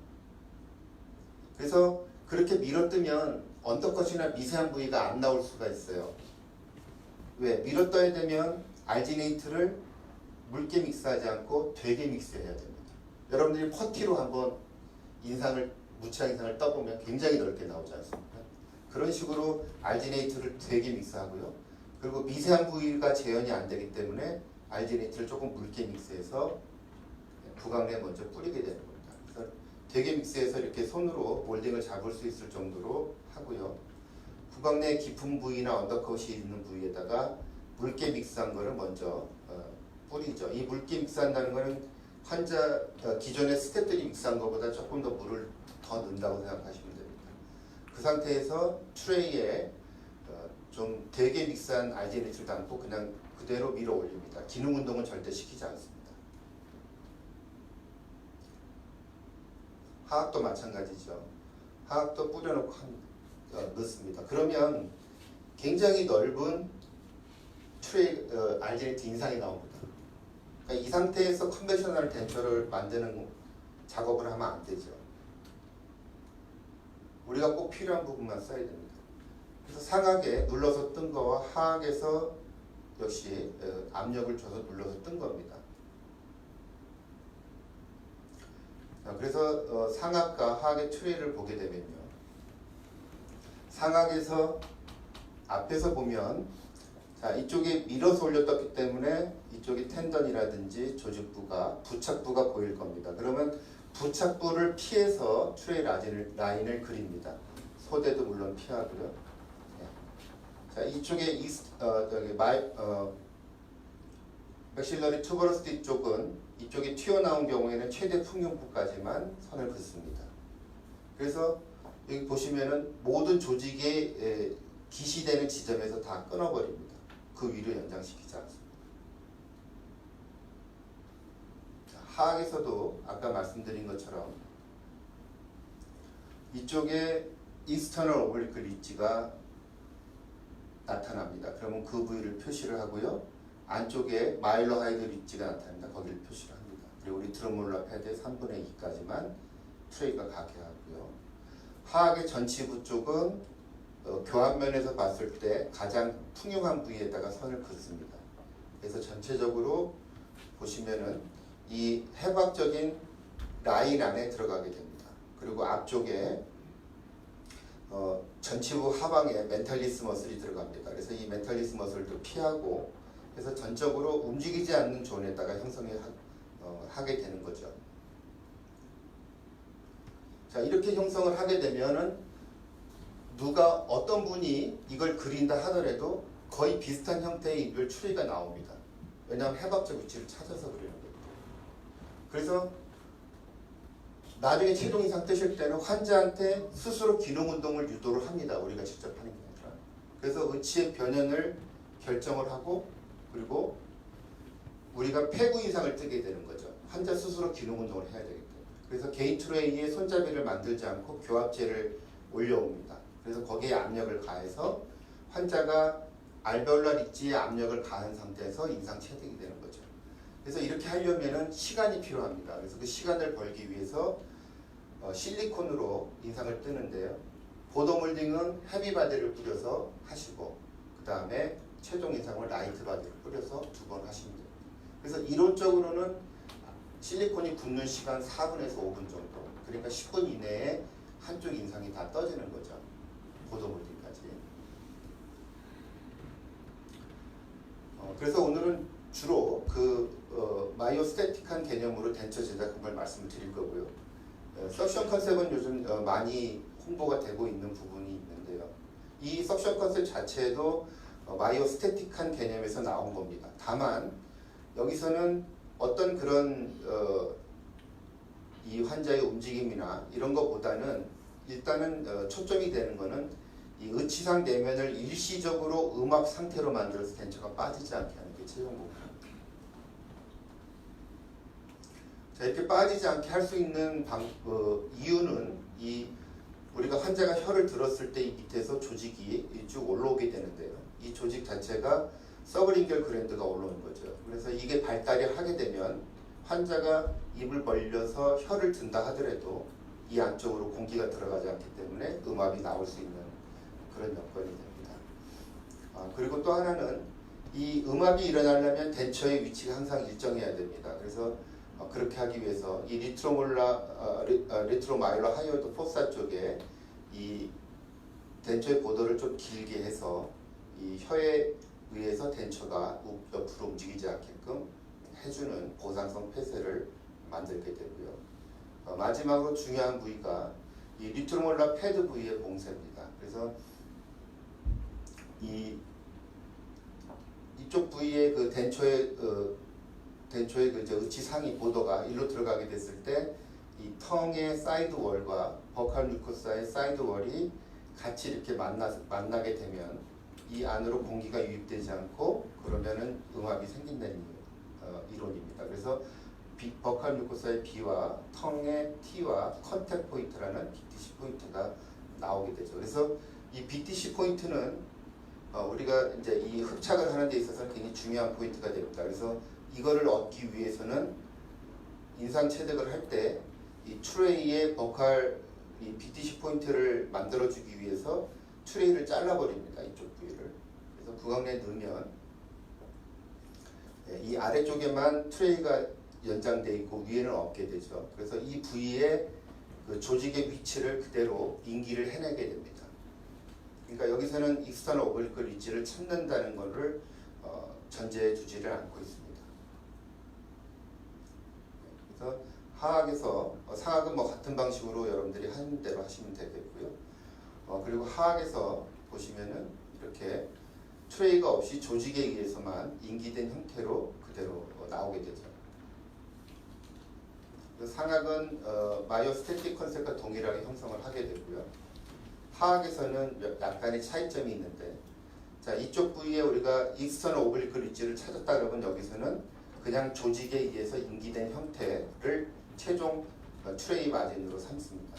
그래서 그렇게 밀어뜨면 언더컷이나 미세한 부위가 안 나올 수가 있어요. 왜? 밀어떠야 되면 알지네이트를 묽게 믹스하지 않고 되게 믹스해야 됩니다. 여러분들이 퍼티로 한번 무치한 인상을 떠보면 굉장히 넓게 나오지 않습니까? 그런 식으로 알지네이트를 되게 믹스하고요. 그리고 미세한 부위가 재현이 안 되기 때문에 알지네이트를 조금 묽게 믹스해서 구강내에 먼저 뿌리게 되는 겁니다. 그래서 되게 믹스해서 이렇게 손으로 몰딩을 잡을 수 있을 정도로 하고요. 구강내 깊은 부위나 언더컷이 있는 부위에다가 묽게 믹스한 거를 먼저 뿌리죠. 이 묽게 믹스한다는 거는 환자 기존의 스태프들이 믹스한 것보다 조금 더 물을 더 넣는다고 생각하시면 됩니다. 그 상태에서 트레이에 좀 되게 믹스한 알지네이트를 담고 그냥 그대로 밀어 올립니다. 기능 운동은 절대 시키지 않습니다. 하악도 마찬가지죠. 하악도 뿌려놓고 넣습니다. 그러면 굉장히 넓은 트레이 알지네이트 인상이 나옵니다. 그러니까 이 상태에서 컨벤셔널 덴처를 만드는 작업을 하면 안 되죠. 우리가 꼭 필요한 부분만 써야 됩니다. 그래서 상하게 눌러서 뜬 거와 하악에서 역시 압력을 줘서 눌러서 뜬 겁니다. 그래서 상악과 하악의 트레이를 보게 되면요. 상악에서 앞에서 보면 자, 이쪽에 밀어서 올렸기 때문에 이쪽이 텐던이라든지 조직부가 부착부가 보일 겁니다. 그러면 부착부를 피해서 트레이 라인을 그립니다. 소대도 물론 피하고요. 네. 자, 이쪽에 맥실러리 투버러스 쪽은 이쪽이 튀어나온 경우에는 최대 풍경부까지만 선을 긋습니다. 그래서 여기 보시면은 모든 조직에 기시되는 지점에서 다 끊어버립니다. 그 위로 연장시키지 않습니다. 하악에서도 아까 말씀드린 것처럼 이쪽에 익스터널 오블리크 리지가 나타납니다. 그러면 그 부위를 표시를 하고요. 안쪽에 마일로 하이드 리지가 나타납니다. 거기를 표시를 합니다. 그리고 리트로몰라 패드의 3분의 2까지만 트레이가 가게 하고요. 하악의 전치부 쪽은 교합면에서 봤을 때 가장 풍요한 부위에다가 선을 긋습니다. 그래서 전체적으로 보시면은 이 해박적인 라인 안에 들어가게 됩니다. 그리고 앞쪽에 전치부 하방에 멘탈리스 머슬이 들어갑니다. 그래서 이 멘탈리스 머슬도 피하고 그래서 전적으로 움직이지 않는 존에다가 하게 되는 거죠. 자, 이렇게 형성을 하게 되면은 누가 어떤 분이 이걸 그린다 하더라도 거의 비슷한 형태의 인별 추리가 나옵니다. 왜냐하면 해박적 위치를 찾아서 그리는 거예요. 그래서 나중에 최종 이상 뜨실 때는 환자한테 스스로 기능 운동을 유도를 합니다. 우리가 직접 하는 게 아니라. 그래서 의치의 변연을 결정을 하고 그리고 우리가 폐구 이상을 뜨게 되는 거죠. 환자 스스로 기능 운동을 해야 되기 때문에. 그래서 게인 트레이에 손잡이를 만들지 않고 교합제를 올려옵니다. 그래서 거기에 압력을 가해서 환자가 알베올라 리지에 압력을 가한 상태에서 인상 체득이 되는 거죠. 그래서 이렇게 하려면은 시간이 필요합니다. 그래서 그 시간을 벌기 위해서 실리콘으로 인상을 뜨는데요. 보도몰딩은 헤비 바디를 뿌려서 하시고 그 다음에 최종 인상을 라이트 바디를 뿌려서 2번 하시면 됩니다. 그래서 이론적으로는 실리콘이 굳는 시간 4분에서 5분 정도, 그러니까 10분 이내에 한쪽 인상이 다 떠지는 거죠. 보도몰딩까지. 그래서 오늘은 주로 마이오스태틱한 개념으로 덴처 제작한 걸 말씀을 드릴 거고요. 석션 컨셉은 요즘 많이 홍보가 되고 있는 부분이 있는데요. 이 석션 컨셉 자체도 마이오스태틱한 개념에서 나온 겁니다. 다만 여기서는 어떤 그런 이 환자의 움직임이나 이런 것보다는 일단은 초점이 되는 거는 이 의치상 내면을 일시적으로 음압 상태로 만들어서 덴처가 빠지지 않게 하는 게 최종 목표입니다. 자, 이렇게 빠지지 않게 할 수 있는 이유는 우리가 환자가 혀를 들었을 때 이 밑에서 조직이 쭉 올라오게 되는데요. 이 조직 자체가 서브링결 그랜드가 올라오는 거죠. 그래서 이게 발달이 하게 되면 환자가 입을 벌려서 혀를 든다 하더라도 이 안쪽으로 공기가 들어가지 않기 때문에 음압이 나올 수 있는 그런 여건이 됩니다. 그리고 또 하나는 이 음압이 일어나려면 덴처의 위치가 항상 일정해야 됩니다. 그래서 그렇게 하기 위해서 이 리트로마일러 하이어드 포사 쪽에 이 덴처의 보도를 좀 길게 해서 이 혀에 의해서 덴처가 옆으로 움직이지 않게끔 해주는 보상성 폐쇄를 만들게 되고요. 마지막으로 중요한 부위가 이 리트로몰라 패드 부위의 봉쇄입니다. 그래서 이쪽 부위의 그 덴처의 그 의치 상위 보도가 일로 들어가게 됐을 때 이 텅의 사이드 월과 버칼 뮤코사의 사이드 월이 같이 이렇게 만나게 되면 이 안으로 공기가 유입되지 않고 그러면은 음압이 생긴다는 이론입니다. 그래서 버칼 뮤코사의 B와 텅의 T와 컨택 포인트라는 BTC 포인트가 나오게 되죠. 그래서 이 BTC 포인트는 우리가 이제 이 흡착을 하는 데 있어서 굉장히 중요한 포인트가 됩니다. 그래서 이거를 얻기 위해서는 인상 체득을 할 때 이 트레이의 버칼 이 BTC 포인트를 만들어주기 위해서 트레이를 잘라버립니다. 이쪽 부위를. 그래서 구강내에 넣으면 이 아래쪽에만 트레이가 연장되어 있고 위에는 없게 되죠. 그래서 이 부위의 그 조직의 위치를 그대로 인기를 해내게 됩니다. 그러니까 여기서는 익스터널 오블리크 리지를 찾는다는 것을 전제해 주지를 않고 있습니다. 그래서 하악에서 상악은 뭐 같은 방식으로 여러분들이 하는 대로 하시면 되겠고요. 그리고 하악에서 보시면은 이렇게 트레이가 없이 조직에 의해서만 인기된 형태로 그대로 나오게 되죠. 상악은 마이오스태틱 컨셉과 동일하게 형성을 하게 되고요. 하악에서는 약간의 차이점이 있는데, 자 이쪽 부위에 우리가 익스터널 오블리크 리지를 찾았다 그러면 여기서는 그냥 조직에 의해서 인기된 형태를 최종 트레이 마진으로 삼습니다.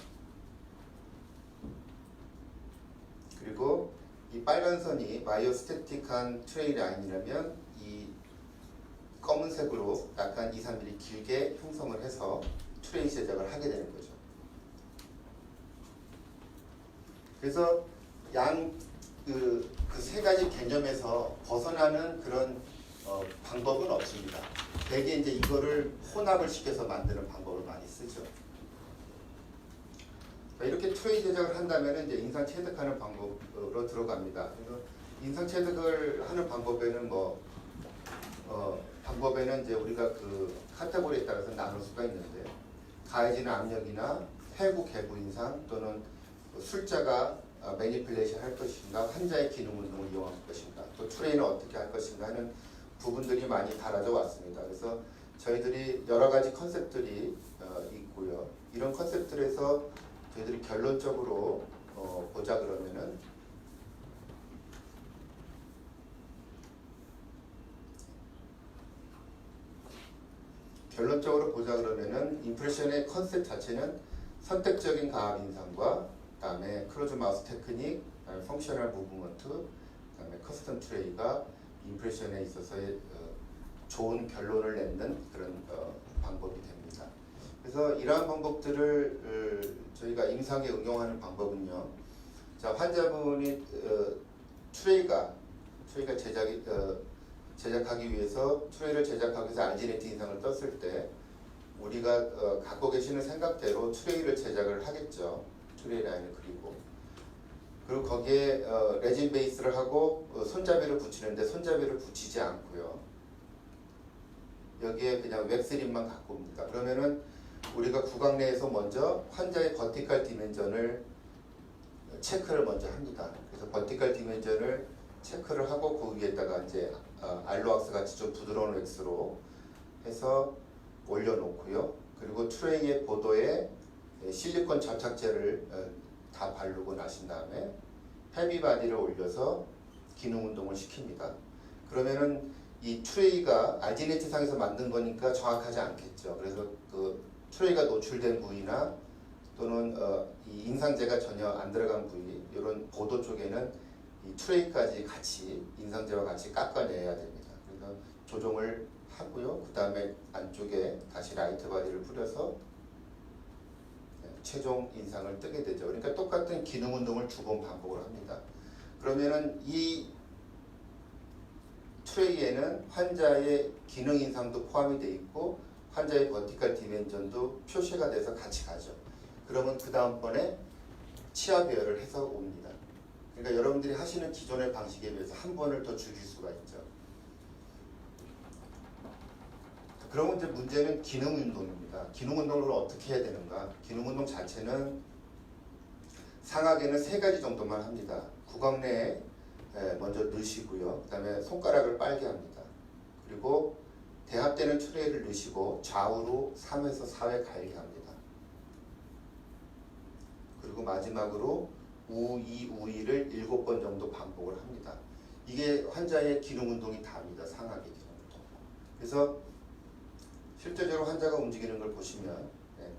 그리고 이 빨간 선이 마이오스태틱한 트레이 라인이라면 이 검은색으로 약간 2-3mm 길게 형성을 해서 트레이 제작을 하게 되는 거죠. 그래서 그 세 가지 개념에서 벗어나는 그런 방법은 없습니다. 대개 이제 이거를 혼합을 시켜서 만드는 방법을 많이 쓰죠. 이렇게 트레이 제작을 한다면 이제 인상 체득하는 방법으로 들어갑니다. 그래서 인상 체득을 하는 방법에는 방법에는 이제 우리가 그 카테고리에 따라서 나눌 수가 있는데, 가해지는 압력이나 해부 개부 인상 또는 술자가 매니플레이션 할 것인가, 환자의 기능 운동을 이용할 것인가, 또 트레이는 어떻게 할 것인가 하는 부분들이 많이 달아져 왔습니다. 그래서 저희들이 여러 가지 컨셉들이 있고요. 이런 컨셉들에서 저희들이 결론적으로 보자 그러면은 임프레션의 컨셉 자체는 선택적인 가압 인상과 그다음에 클로즈 마우스 테크닉, 그다음에 펑셔널 무브먼트, 그다음에 커스텀 트레이가 임프레션에 있어서의 좋은 결론을 내는 그런 방법이 됩니다. 그래서 이러한 방법들을 저희가 임상에 응용하는 방법은요. 자, 환자분이 트레이가 제작하기 위해서 트레이를 제작하기 위해서 알지네트 인상을 떴을 때 우리가 갖고 계시는 생각대로 트레이를 제작을 하겠죠. 트레이 라인을 그리고 거기에 레진 베이스를 하고 손잡이를 붙이는데 손잡이를 붙이지 않고요. 여기에 그냥 웩스림만 갖고 옵니다. 그러면은 우리가 구강내에서 먼저 환자의 버티컬 디멘전을 체크를 먼저 합니다. 그래서 버티컬 디멘전을 체크를 하고 그 위에다가 이제 알로왁스 같이 좀 부드러운 웩스로 해서 올려놓고요. 그리고 트레이의 보도에 실리콘 접착제를 다 바르고 나신 다음에 헤비바디를 올려서 기능 운동을 시킵니다. 그러면은 이 트레이가 알지네트상에서 만든 거니까 정확하지 않겠죠. 그래서 그 트레이가 노출된 부위나 또는 이 인상제가 전혀 안 들어간 부위, 이런 보도 쪽에는 이 트레이까지 같이 인상제와 같이 깎아내야 됩니다. 그래서 조정을 하고요. 그 다음에 안쪽에 다시 라이트 바디를 뿌려서 최종 인상을 뜨게 되죠. 그러니까 똑같은 기능 운동을 두 번 반복을 합니다. 그러면은 이 트레이에는 환자의 기능 인상도 포함이 되어 있고 환자의 버티컬 디멘전도 표시가 돼서 같이 가죠. 그러면 그 다음번에 치아 배열을 해서 옵니다. 그러니까 여러분들이 하시는 기존의 방식에 비해서 한 번을 더 줄일 수가 있죠. 그러면 이제 문제는 기능 운동입니다. 기능 운동을 어떻게 해야 되는가? 기능 운동 자체는 상악에는 세 가지 정도만 합니다. 구강내에 먼저 넣으시고요. 그 다음에 손가락을 빨게 합니다. 그리고 대합되는 트레이를 넣으시고 좌우로 3에서 4회 갈게 합니다. 그리고 마지막으로 우이를 7번 정도 반복을 합니다. 이게 환자의 기능 운동이 답니다. 상악의 기능 운동. 그래서 실제적으로 환자가 움직이는 걸 보시면, 네.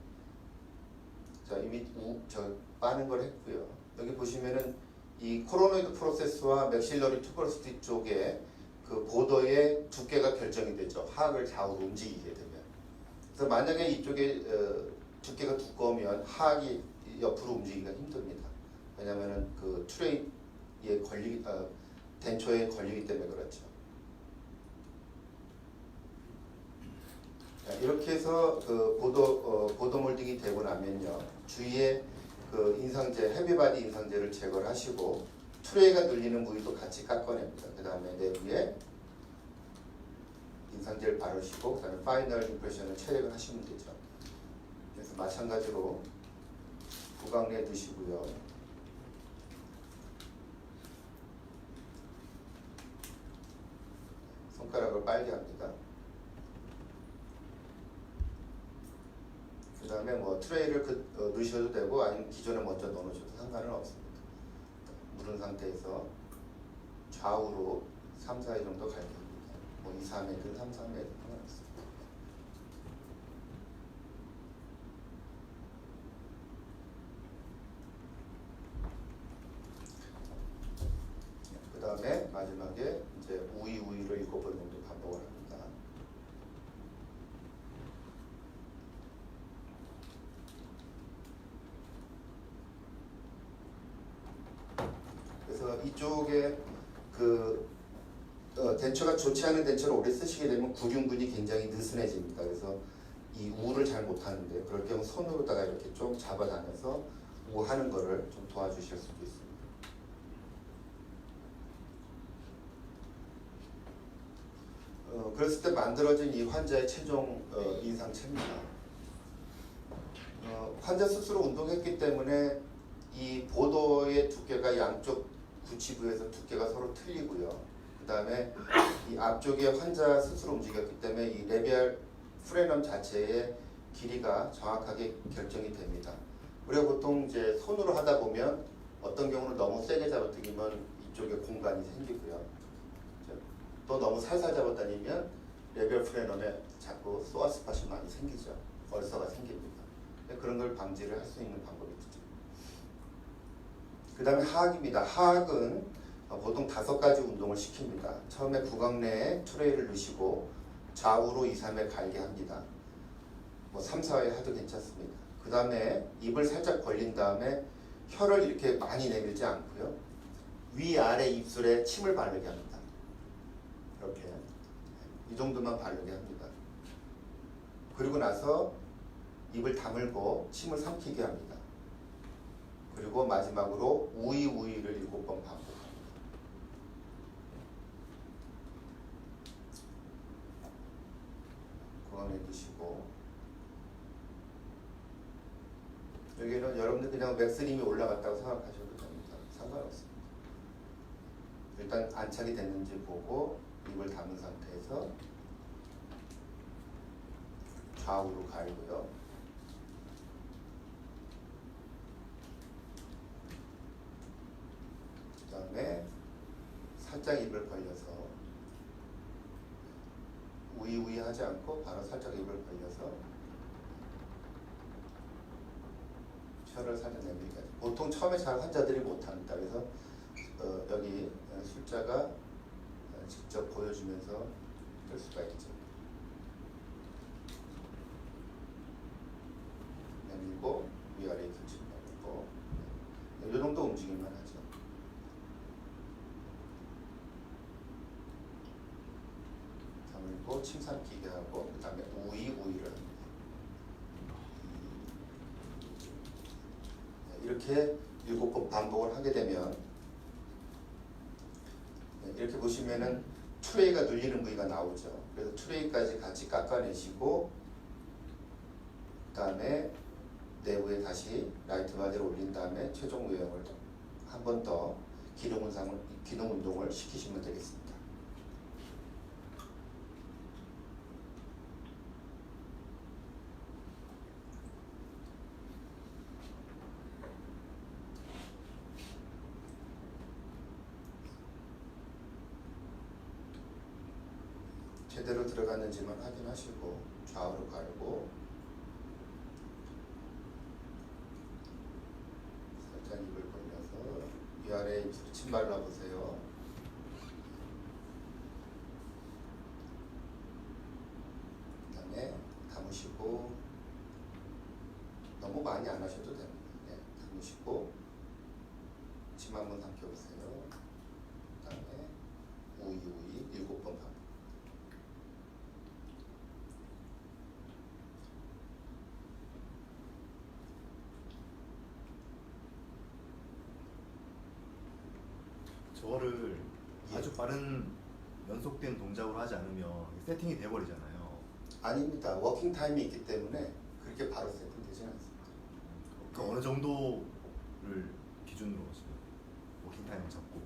자, 이미 빠는 걸 했고요. 여기 보시면은 이 코로노이드 프로세스와 맥실러리 투버로시티 쪽에 그 보더의 두께가 결정이 되죠. 하악을 좌우로 움직이게 되면. 그래서 만약에 이쪽에 두께가 두꺼우면 하악이 옆으로 움직이기가 힘듭니다. 왜냐하면은 그 트레이에 덴초에 걸리기 때문에 그렇죠. 자, 이렇게 해서 그 보도 몰딩이 되고 나면요, 주위에 그 인상제, 헤비바디 인상제를 제거를 하시고 트레이가 눌리는 부위도 같이 깎아냅니다. 그 다음에 내부에 인상제를 바르시고 그 다음에 파이널 임프레션을 체력을 하시면 되죠. 그래서 마찬가지로 구강내에 두시고요. 손가락을 빨게 합니다. 그 다음에 뭐 트레이를 넣으셔도 되고 아니면 기존에 먼저 넣어놓으셔도 상관은 없습니다. 무른 상태에서 좌우로 3, 4회 정도 갈게 합니다. 뭐 2, 3회든 3, 3회든 상관없습니다. 그 다음에 마지막에 이제 우위를 7번 정도 반복을 합니다. 그래서 이쪽에 덴처가 좋지 않은 덴처를 오래 쓰시게 되면 구륜근이 굉장히 느슨해집니다. 그래서 이 우를 잘 못하는데 그럴 경우 손으로다가 이렇게 좀 잡아다녀서 우하는 거를 좀 도와주실 수도 있습니다. 그랬을 때 만들어진 이 환자의 최종 인상체입니다. 환자 스스로 운동했기 때문에 이 보도의 두께가 양쪽 구치부에서 두께가 서로 틀리고요. 그 다음에 이 앞쪽에 환자 스스로 움직였기 때문에 이 레비얼 프레넘 자체의 길이가 정확하게 결정이 됩니다. 우리가 보통 이제 손으로 하다 보면 어떤 경우는 너무 세게 잡아당기면 이쪽에 공간이 생기고요. 또 너무 살살 잡아당기면 레비얼 프레넘에 자꾸 소아 스팟이 많이 생기죠. 얼서가 생깁니다. 그런 걸 방지를 할 수 있는 방법이죠. 그 다음에 하악입니다. 하악은 보통 5가지 운동을 시킵니다. 처음에 구강 내에 트레이를 넣으시고 좌우로 2, 3회 갈게 합니다. 뭐 3, 4회 해도 괜찮습니다. 그 다음에 입을 살짝 벌린 다음에 혀를 이렇게 많이 내밀지 않고요. 위아래 입술에 침을 바르게 합니다. 이렇게 이 정도만 바르게 합니다. 그리고 나서 입을 다물고 침을 삼키게 합니다. 그리고 마지막으로 우위를 7번 반복합니다. 구강에 드시고 여기는 여러분들 그냥 맥스림이 올라갔다고 생각하셔도 됩니다. 상관없습니다. 일단 안착이 됐는지 보고 입을 닫은 상태에서 좌우로 갈고요. 그 다음에 살짝 입을 벌려서 우이 하지 않고 바로 살짝 입을 벌려서 혀를 살짝 내밀게 하죠. 보통 처음에 잘 환자들이 못합니다. 그래서 여기 숫자가 직접 보여주면서 할 수가 있죠. 내밀고 위아래 붙이고 이 정도 움직임만 하죠. 다물고 침 삼키게 하고 그 다음에 우위를 합니다. 이렇게 7번 반복을 하게 되면 이렇게 보시면은 트레이가 눌리는 부위가 나오죠. 그래서 트레이까지 같이 깎아내시고 그 다음에 내부에 다시 라이트 바디를 올린 다음에 최종 요령을 한 번 더 기능 운동을 시키시면 되겠습니다. 제대로 들어갔는지만 확인하시고 좌우로 갈고 살짝 입을 벌려서 위아래 입술 침 발라보세요. 그 다음에 감으시고 너무 많이 안 하셔도 됩니다. 네, 감으시고 침 한번 삼켜보세요. 그 다음에 우이 7번 감. 저거를 예. 아주 빠른 연속된 동작으로 하지 않으면 세팅이 돼버리잖아요. 아닙니다. 워킹 타임이 있기 때문에 그렇게 바로 세팅되지는 않습니다. 그러니까 어느 정도를 기준으로 지금 워킹 타임을 잡고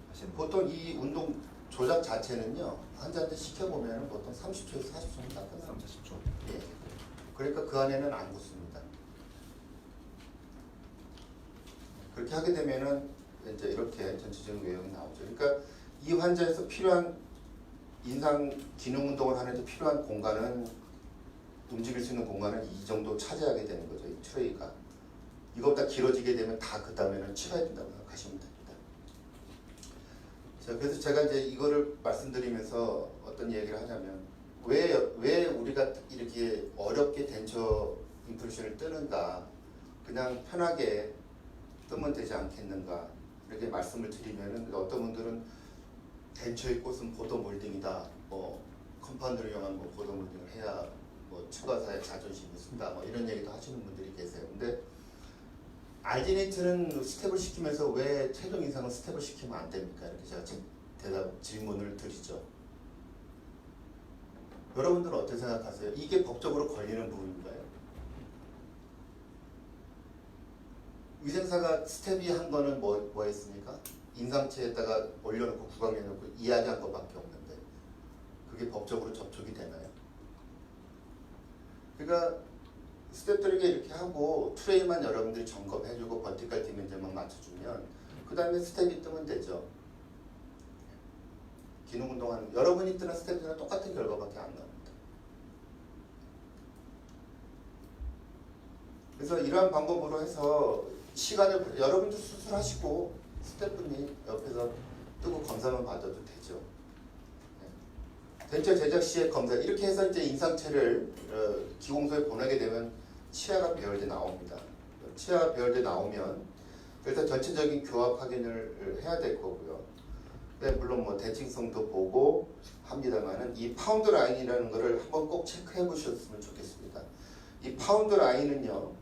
하시는 거예요? 보통 이 운동 조작 자체는요, 환자한테 시켜보면 보통 30초에서 40초는 다 끝납니다. 3, 40초. 예. 그러니까 그 안에는 안 붙습니다. 그렇게 하게 되면은 이제 이렇게 전체적인 외형이 나오죠. 그러니까 이 환자에서 필요한 인상 기능 운동을 하는데 필요한 공간은, 움직일 수 있는 공간은 이 정도 차지하게 되는 거죠. 이 트레이가. 이것보다 길어지게 되면 다 그 다음에는 치워야 된다고 생각하시면 됩니다. 자, 그래서 제가 이제 이거를 말씀드리면서 어떤 얘기를 하냐면, 왜 우리가 이렇게 어렵게 덴처 인플루션을 뜨는가, 그냥 편하게 뜨면 되지 않겠는가, 이렇게 말씀을 드리면은 어떤 분들은 덴처의 꽃은 보도 몰딩이다, 뭐 컴파운드를 이용한 뭐 보도 몰딩을 해야 뭐 치과사의 자존심이 쓴다, 뭐 이런 얘기도 하시는 분들이 계세요. 근데 알지네이트는 스텝을 시키면서 왜 최종 인상은 스텝을 시키면 안 됩니까? 이렇게 제가 질문을 드리죠. 여러분들은 어떻게 생각하세요? 이게 법적으로 걸리는 부분인가요? 위생사가 스텝이 한 거는 뭐 했습니까? 인상체에다가 올려놓고 구강해놓고 이야기한 것밖에 없는데 그게 법적으로 접촉이 되나요? 그러니까 스텝들에게 이렇게 하고 트레이만 여러분들이 점검해주고 버티컬 디멘전만 맞춰주면 그 다음에 스텝이 뜨면 되죠. 기능 운동하는 여러분이 뜨는 스텝들은 똑같은 결과밖에 안 나옵니다. 그래서 이러한 방법으로 해서 시간을 여러분도 수술하시고 스태프분이 옆에서 뜨고 검사만 받아도 되죠. 덴처 제작 시에 검사 이렇게 해서 이제 인상체를 기공소에 보내게 되면 치아가 배열돼 나옵니다. 치아가 배열돼 나오면 그래서 전체적인 교합 확인을 해야 될 거고요. 물론 뭐 대칭성도 보고 합니다만은 이 파운드 라인이라는 거를 한번 꼭 체크해 보셨으면 좋겠습니다. 이 파운드 라인은요,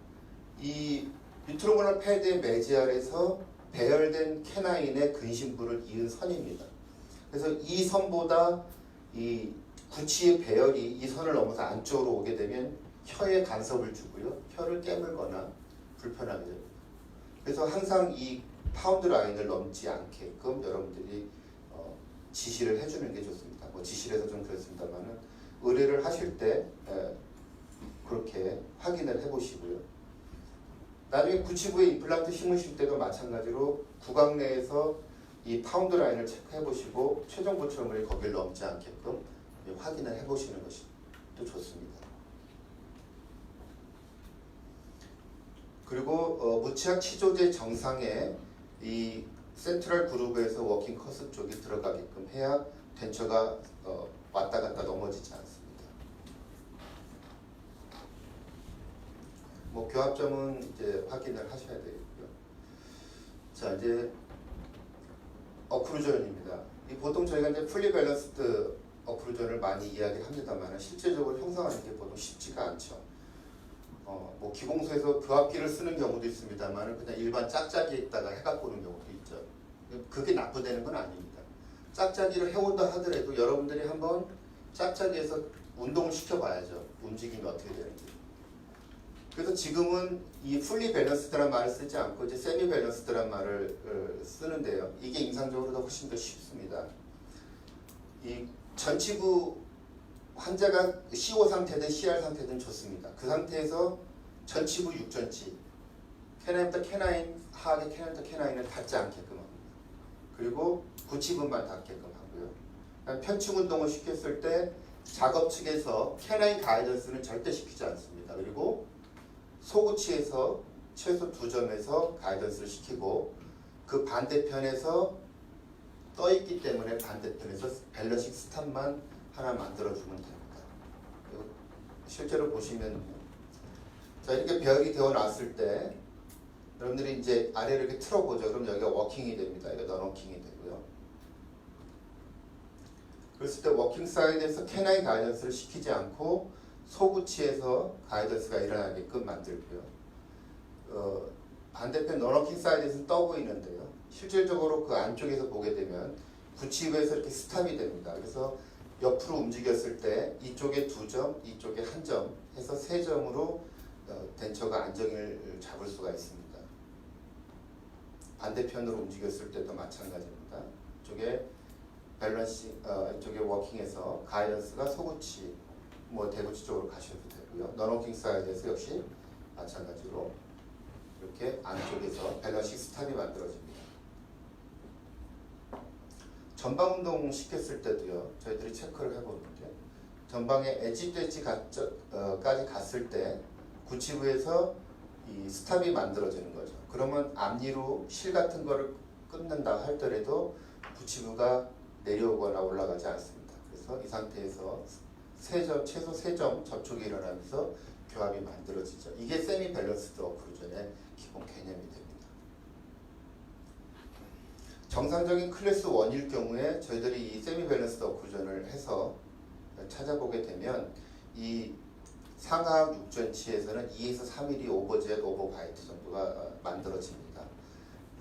이 유트로모널 패드의 메지알에서 배열된 캐나인의 근심부를 이은 선입니다. 그래서 이 선보다 이 구치의 배열이 이 선을 넘어서 안쪽으로 오게 되면 혀에 간섭을 주고요, 혀를 깨물거나 불편하게 됩니다. 그래서 항상 이 파운드 라인을 넘지 않게끔 여러분들이 지시를 해주는 게 좋습니다. 뭐 지시를 해서 좀 그렇습니다만은 의뢰를 하실 때 그렇게 확인을 해보시고요. 나중에 구치부에 임플란트 심으실 때도 마찬가지로 구강 내에서 이 파운드 라인을 체크해 보시고 최종 보철물이 거기를 넘지 않게끔 확인을 해 보시는 것이 또 좋습니다. 그리고 무치약 치조제 정상에 이 센트럴 그루브에서 워킹 커스 쪽이 들어가게끔 해야 덴처가 왔다 갔다 넘어지지 않습니다. 뭐 교합점은 이제 확인을 하셔야 되겠고요. 자, 이제 어크루전입니다. 보통 저희가 이제 풀리 밸런스드 어크루전을 많이 이야기합니다만 실제적으로 형성하는 게 보통 쉽지가 않죠. 뭐 기공소에서 교합기를 쓰는 경우도 있습니다만 그냥 일반 짝짝이에다가 해갖고 오는 경우도 있죠. 그게 나쁘다는 건 아닙니다. 짝짝이를 해온다 하더라도 여러분들이 한번 짝짝이에서 운동을 시켜봐야죠. 움직임이 어떻게 되는지. 그래서 지금은 이 풀리 밸런스드란 말을 쓰지 않고 이제 세미 밸런스드란 말을 쓰는데요. 이게 임상적으로 훨씬 더 쉽습니다. 이 전치부 환자가 CO 상태든 CR 상태든 좋습니다. 그 상태에서 전치부 6전치, 캐나인부터 캐나인, 하악의 캐나인부터 캐나인을 닿지 않게끔 합니다. 그리고 구치부만 닿게끔 하고요. 편충 운동을 시켰을 때 작업 측에서 캐나인 가이던스는 절대 시키지 않습니다. 그리고 소구치에서 최소 2점에서 가이던스를 시키고 그 반대편에서 떠 있기 때문에 반대편에서 밸런싱 스탑만 하나 만들어주면 됩니다. 그리고 실제로 보시면 자 이렇게 배열이 되어 놨을 때 여러분들이 이제 아래를 이렇게 틀어보죠. 그럼 여기가 워킹이 됩니다. 이거 넌워킹이 되고요. 그랬을 때 워킹 사이드에서 캐나인 가이던스를 시키지 않고 소구치에서 가이던스가 일어나게끔 만들고요. 반대편 넌워킹 사이드에서는 떠 보이는데요. 실질적으로 그 안쪽에서 보게 되면 구치부에서 이렇게 스탑이 됩니다. 그래서 옆으로 움직였을 때 이쪽에 2점, 이쪽에 1점 해서 3점으로 덴처가 안정을 잡을 수가 있습니다. 반대편으로 움직였을 때도 마찬가지입니다. 이쪽에 밸런싱, 이쪽에 워킹에서 가이던스가 소구치, 뭐 대구치 쪽으로 가셔도 되고요. 넌워킹 사이드에서 역시 마찬가지로 이렇게 안쪽에서 밸런싱 스탑이 만들어집니다. 전방 운동 시켰을 때도요. 저희들이 체크를 해보는데 전방에 엣지 또 엣지까지 갔을 때 구치부에서 이 스탑이 만들어지는 거죠. 그러면 앞니로 실 같은 거를 끊는다 할더라도 구치부가 내려오거나 올라가지 않습니다. 그래서 이 상태에서 최소 3점 접촉이 일어나면서 교합이 만들어지죠. 이게 세미 밸런스드 어크루전의 기본 개념이 됩니다. 정상적인 클래스 1일 경우에 저희들이 이 세미 밸런스드 어크루전을 해서 찾아보게 되면 이 상하악 6전치에서는 2에서 3mm 오버젯 오버바이트 정도가 만들어집니다.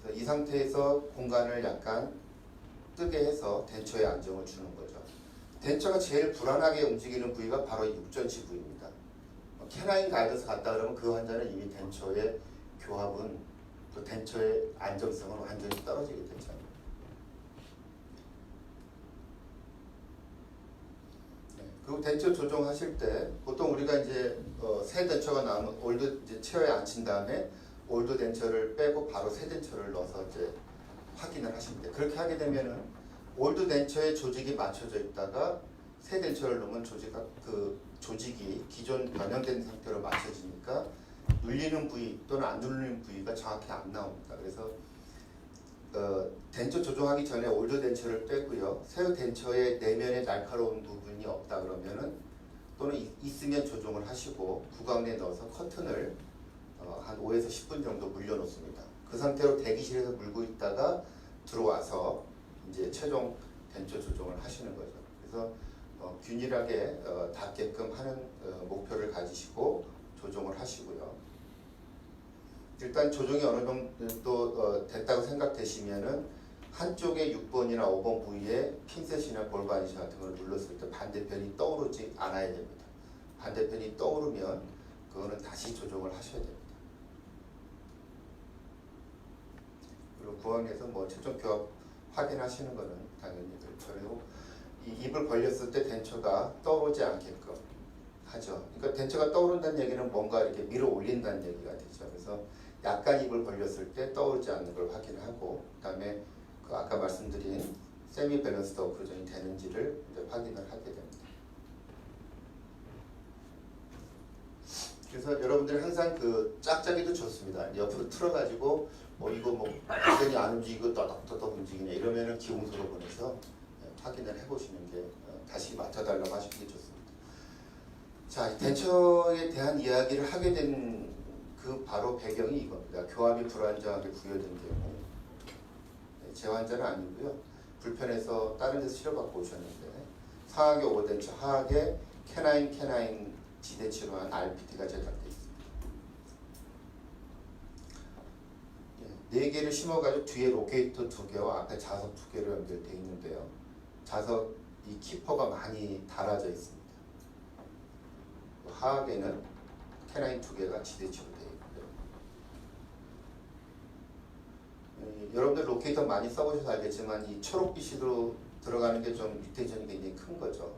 그래서 이 상태에서 공간을 약간 뜨게 해서 덴처에 안정을 주는 거죠. 덴처가 제일 불안하게 움직이는 부위가 바로 6전치 부위입니다. 캐나인 가이던스 갔다 그러면 그 환자는 이미 덴처의 교합은 또 덴처의 안정성은 완전히 떨어지게 되죠. 그리고 덴처 조정하실 때 보통 우리가 이제 새 덴처가 나오면 올드 이제 체어에 앉힌 다음에 올드 덴처를 빼고 바로 새 덴처를 넣어서 이제 확인을 하십니다. 그렇게 하게 되면은 올드 덴처의 조직이 맞춰져 있다가 새 덴처를 넣으면 조직이 기존 변형된 상태로 맞춰지니까 눌리는 부위 또는 안 눌리는 부위가 정확히 안 나옵니다. 그래서 덴처 조정하기 전에 올드 덴처를 빼고요. 새 덴처의 내면에 날카로운 부분이 없다 그러면은 또는 있으면 조정을 하시고 구강 내에 넣어서 커튼을 한 5에서 10분 정도 물려 놓습니다. 그 상태로 대기실에서 물고 있다가 들어와서 이제 최종 덴처 조정을 하시는 거죠. 그래서 균일하게 닿게끔 하는 목표를 가지시고 조정을 하시고요. 일단 조정이 어느 정도 됐다고 생각되시면은 한쪽에 6번이나 5번 부위에 핀셋이나 볼바니시 같은 걸 눌렀을 때 반대편이 떠오르지 않아야 됩니다. 반대편이 떠오르면 그거는 다시 조정을 하셔야 됩니다. 그리고 구강에서 뭐 최종 교합 확인하시는 거는 당연히 그렇죠. 그리고 이 입을 벌렸을 때 덴처가 떠오르지 않게끔 하죠. 그러니까 덴처가 떠오른다는 얘기는 뭔가 이렇게 밀어 올린다는 얘기가 되죠. 그래서 약간 입을 벌렸을 때 떠오르지 않는 걸 확인하고 그다음에 그 아까 말씀드린 세미 밸런스드 어크루전이 되는지를 이제 확인을 하게 됩니다. 그래서 여러분들이 항상 그 짝짝이도 좋습니다. 옆으로 틀어가지고 이거 뭐 완전히 안 움직이고 떠덕떠덕 움직이네 이러면은 기공소로 보내서 확인을 해보시는 게 다시 맞춰달라고 하시는 게 좋습니다. 자, 덴처에 대한 이야기를 하게 된 그 바로 배경이 이겁니다. 교합이 불안정하게 부여된 경우 제 환자는 아니고요. 불편해서 다른 데서 치료받고 오셨는데 상하계 오버덴처, 하하계 캐나인 지대치로 한 RPT가 제작되어 있습니다. 4개를 심어가지고 뒤에 로케이터 2개와 앞에 자석 2개로 연결되어 있는데요. 자석 이 키퍼가 많이 달아져 있습니다. 하하계는 캐나인 2개가 지대치로 되어 있고요. 여러분들 로케이터 많이 써보셔서 알겠지만 이 초록빛으로 들어가는 게 좀 유텐션이 굉장히 큰 거죠.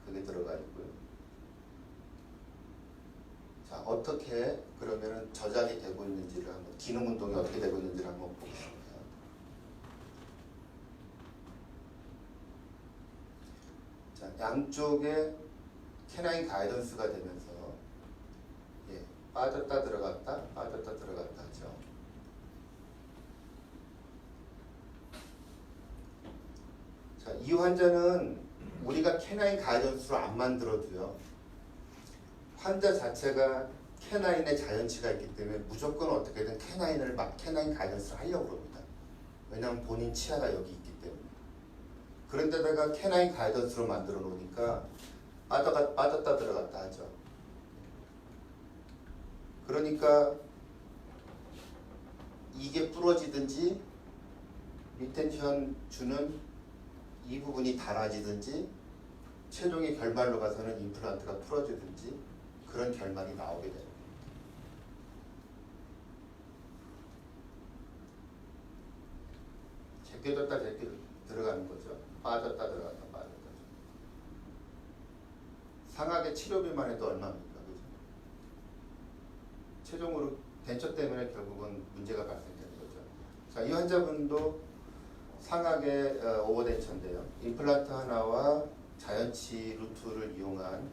그게 들어가 있고요. 자, 어떻게 그러면은 저장이 되고 있는지를 한번 기능 운동이 어떻게 되고 있는지를 한번 보겠습니다. 자, 양쪽에 캐나인 가이던스가 되면서 빠졌다 들어갔다 빠졌다 들어갔다 하죠. 자, 이 환자는 우리가 캐나인 가이던스로 안 만들어도요. 환자 자체가 캐나인의 자연치가 있기 때문에 무조건 어떻게든 캐나인 가이던스를 하려고 합니다. 왜냐하면 본인 치아가 여기 있기 때문에. 그런데다가 캐나인 가이던스로 만들어 놓으니까 빠졌다 들어갔다 하죠. 그러니까 이게 부러지든지 리텐션 주는 이 부분이 닳아지든지 최종의 결말로 가서는 임플란트가 풀어지든지 그런 결말이 나오게 됩니다. 제껴졌다 들어가는 거죠. 빠졌다 들어갔다 빠졌다. 상하게 치료비만 해도 얼마입니까? 그죠? 최종으로 덴처 때문에 결국은 문제가 발생되는 거죠. 자, 이 환자분도 상하게 오버덴처인데요. 임플란트 하나와 자연치 루트를 이용한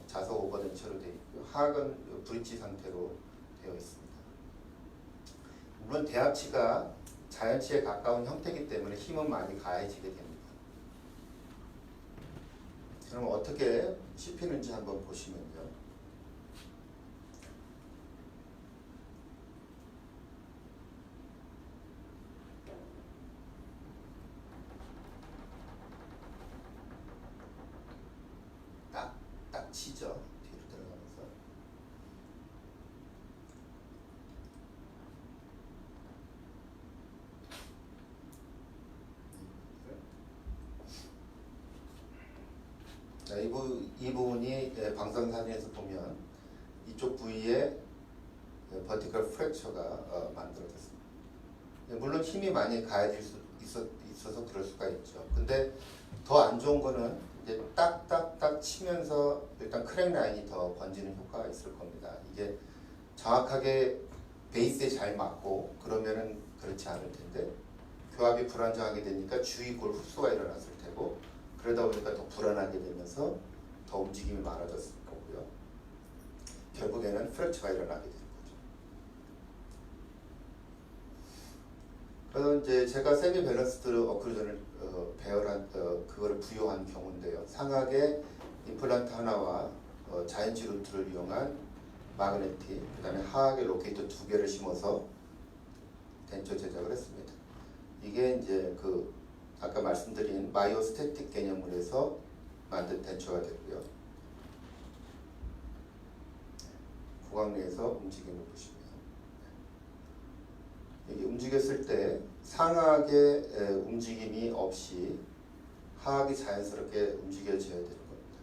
자석 오버덴처로 되어 있고요. 하악은 브릿지 상태로 되어 있습니다. 물론 대합치가 자연치에 가까운 형태이기 때문에 힘은 많이 가해지게 됩니다. 그럼 어떻게 씹히는지 한번 보시면요. 딱 치죠. 뒤로 들어가면서. 자, 이 부분이 방사선에서 보면 이쪽 부위에 버티컬 프랙처가 만들어졌습니다. 물론 힘이 많이 가해질 수 있어서 그럴 수가 있죠. 근데 더 안 좋은 거는 이제 딱딱딱 치면서 일단 크랙 라인이 더 번지는 효과가 있을 겁니다. 이게 정확하게 베이스에 잘 맞고 그러면은 그렇지 않을 텐데 교합이 불안정하게 되니까 주위 골 흡수가 일어났을 테고 그러다 보니까 더 불안하게 되면서 더 움직임이 많아졌을 거고요. 결국에는 프랙처가 일어나게 되는 거죠. 그래서 이제 제가 세미 밸런스드 어크루전을 배열한 그거를 부여한 경우인데요. 상하게 임플란트 하나와 자연치 루트를 이용한 마그네틱, 그다음에 하악의 로케이터 2개를 심어서 덴처 제작을 했습니다. 이게 이제 그 아까 말씀드린 마이오스태틱 개념으로 해서 만든 덴처가 되고요. 구강 내에서 움직임을 보시면 여기 움직였을 때 상하의 움직임이 없이 하악이 자연스럽게 움직여져야 되는 겁니다.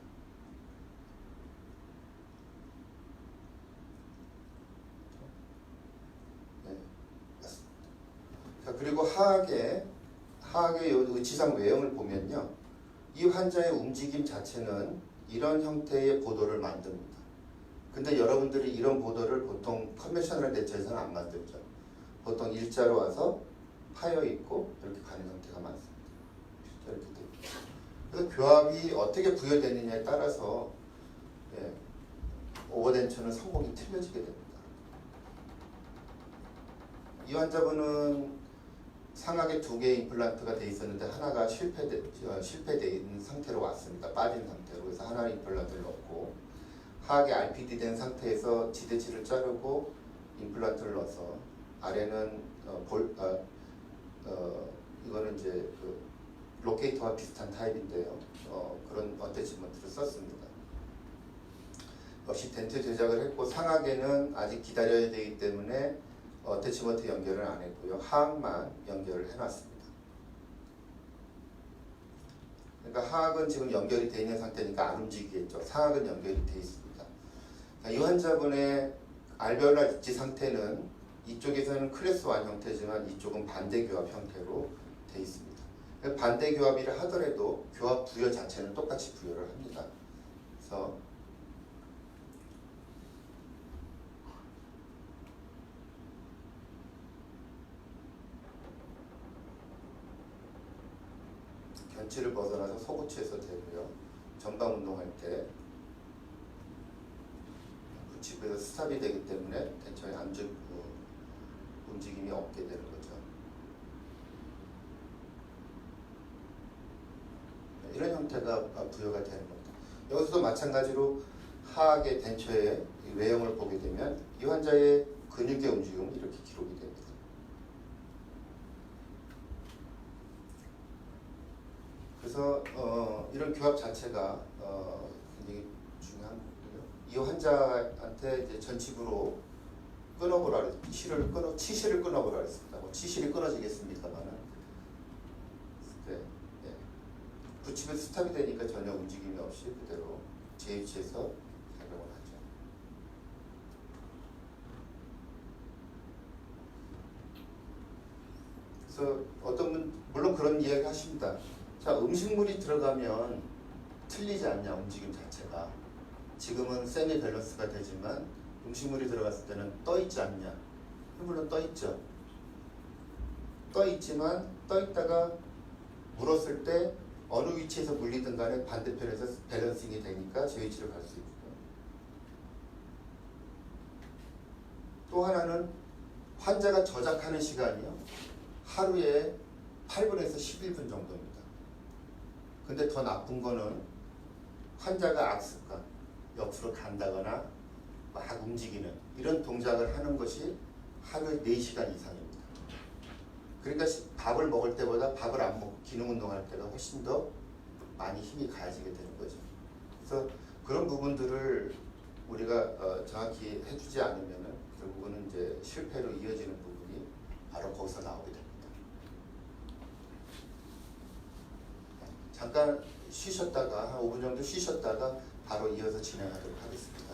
네, 맞습니다. 자, 그리고 하악의 의치상 외형을 보면요. 이 환자의 움직임 자체는 이런 형태의 보도를 만듭니다. 근데 여러분들이 이런 보도를 보통 컨벤셔널 덴처에서는 안 만들죠. 보통 일자로 와서 파여 있고 이렇게 가는 형태가 많습니다. 이렇게 됩니다. 그래서 교합이 어떻게 부여되느냐에 따라서 오버덴처는 성공이 틀려지게 됩니다. 이 환자분은 상하게 2개의 임플란트가 돼 있었는데 하나가 실패되어 있는 상태로 왔습니다. 빠진 상태로. 그래서 하나의 임플란트를 넣고 하악이 RPD 된 상태에서 지대치를 자르고 임플란트를 넣어서 아래는 이거는 이제 그 로케이터와 비슷한 타입인데요. 그런 어태치먼트를 썼습니다. 역시 덴트 제작을 했고 상하게는 아직 기다려야 되기 때문에 어태치먼트 연결을 안 했고요. 하악만 연결을 해놨습니다. 그러니까 하악은 지금 연결이 되어 있는 상태니까 안 움직이겠죠. 상악은 연결이 되어 있습니다. 이 환자분의 알베올라 입지 상태는 이쪽에서는 클래스 1 형태지만 이쪽은 반대 교합 형태로 되어 있습니다. 반대 교합이라 하더라도 교합 부여 자체는 똑같이 부여를 합니다. 그래서 견치를 벗어나서 소구치에서 되고요. 전방 운동할 때 부치부에서 스탑이 되기 때문에 대처의 움직임이 없게 되는 거죠. 이런 형태가 부여가 되는 겁니다. 여기서도 마찬가지로 하악의 덴처의 외형을 보게 되면 이 환자의 근육의 움직임은 이렇게 기록이 됩니다. 그래서 이런 교합 자체가 굉장히 중요한 거고요. 이 환자한테 이제 전치부로 끊어보라 그랬습니다. 치실을 끊어보라 그랬습니다. 뭐 치실이 끊어지겠습니까만은 네. 부치면 스탑이 되니까 전혀 움직임이 없이 그대로 제 위치에서 작용을 하죠. 그래서 어떤 분 물론 그런 이야기 하십니다. 자, 음식물이 들어가면 틀리지 않냐, 움직임 자체가. 지금은 세미 밸런스가 되지만 음식물이 들어갔을 때는 떠 있지 않냐. 물론 떠 있죠. 떠 있지만 떠 있다가 물었을 때 어느 위치에서 물리든 간에 반대편에서 밸런싱이 되니까 제 위치를 갈 수 있고요. 또 하나는 환자가 저작하는 시간이요. 하루에 8분에서 11분 정도입니다. 근데 더 나쁜 거는 환자가 악습관, 옆으로 간다거나 막 움직이는 이런 동작을 하는 것이 하루에 4시간 이상입니다. 그러니까 밥을 먹을 때보다 밥을 안 먹고 기능 운동할 때가 훨씬 더 많이 힘이 가해지게 되는 거죠. 그래서 그런 부분들을 우리가 정확히 해주지 않으면 결국은 이제 실패로 이어지는 부분이 바로 거기서 나오게 됩니다. 잠깐 쉬셨다가 한 5분 정도 쉬셨다가 바로 이어서 진행하도록 하겠습니다.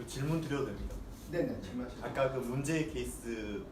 질문 드려도 됩니다. 네네, 질문하시죠. 아까 그 문제의 케이스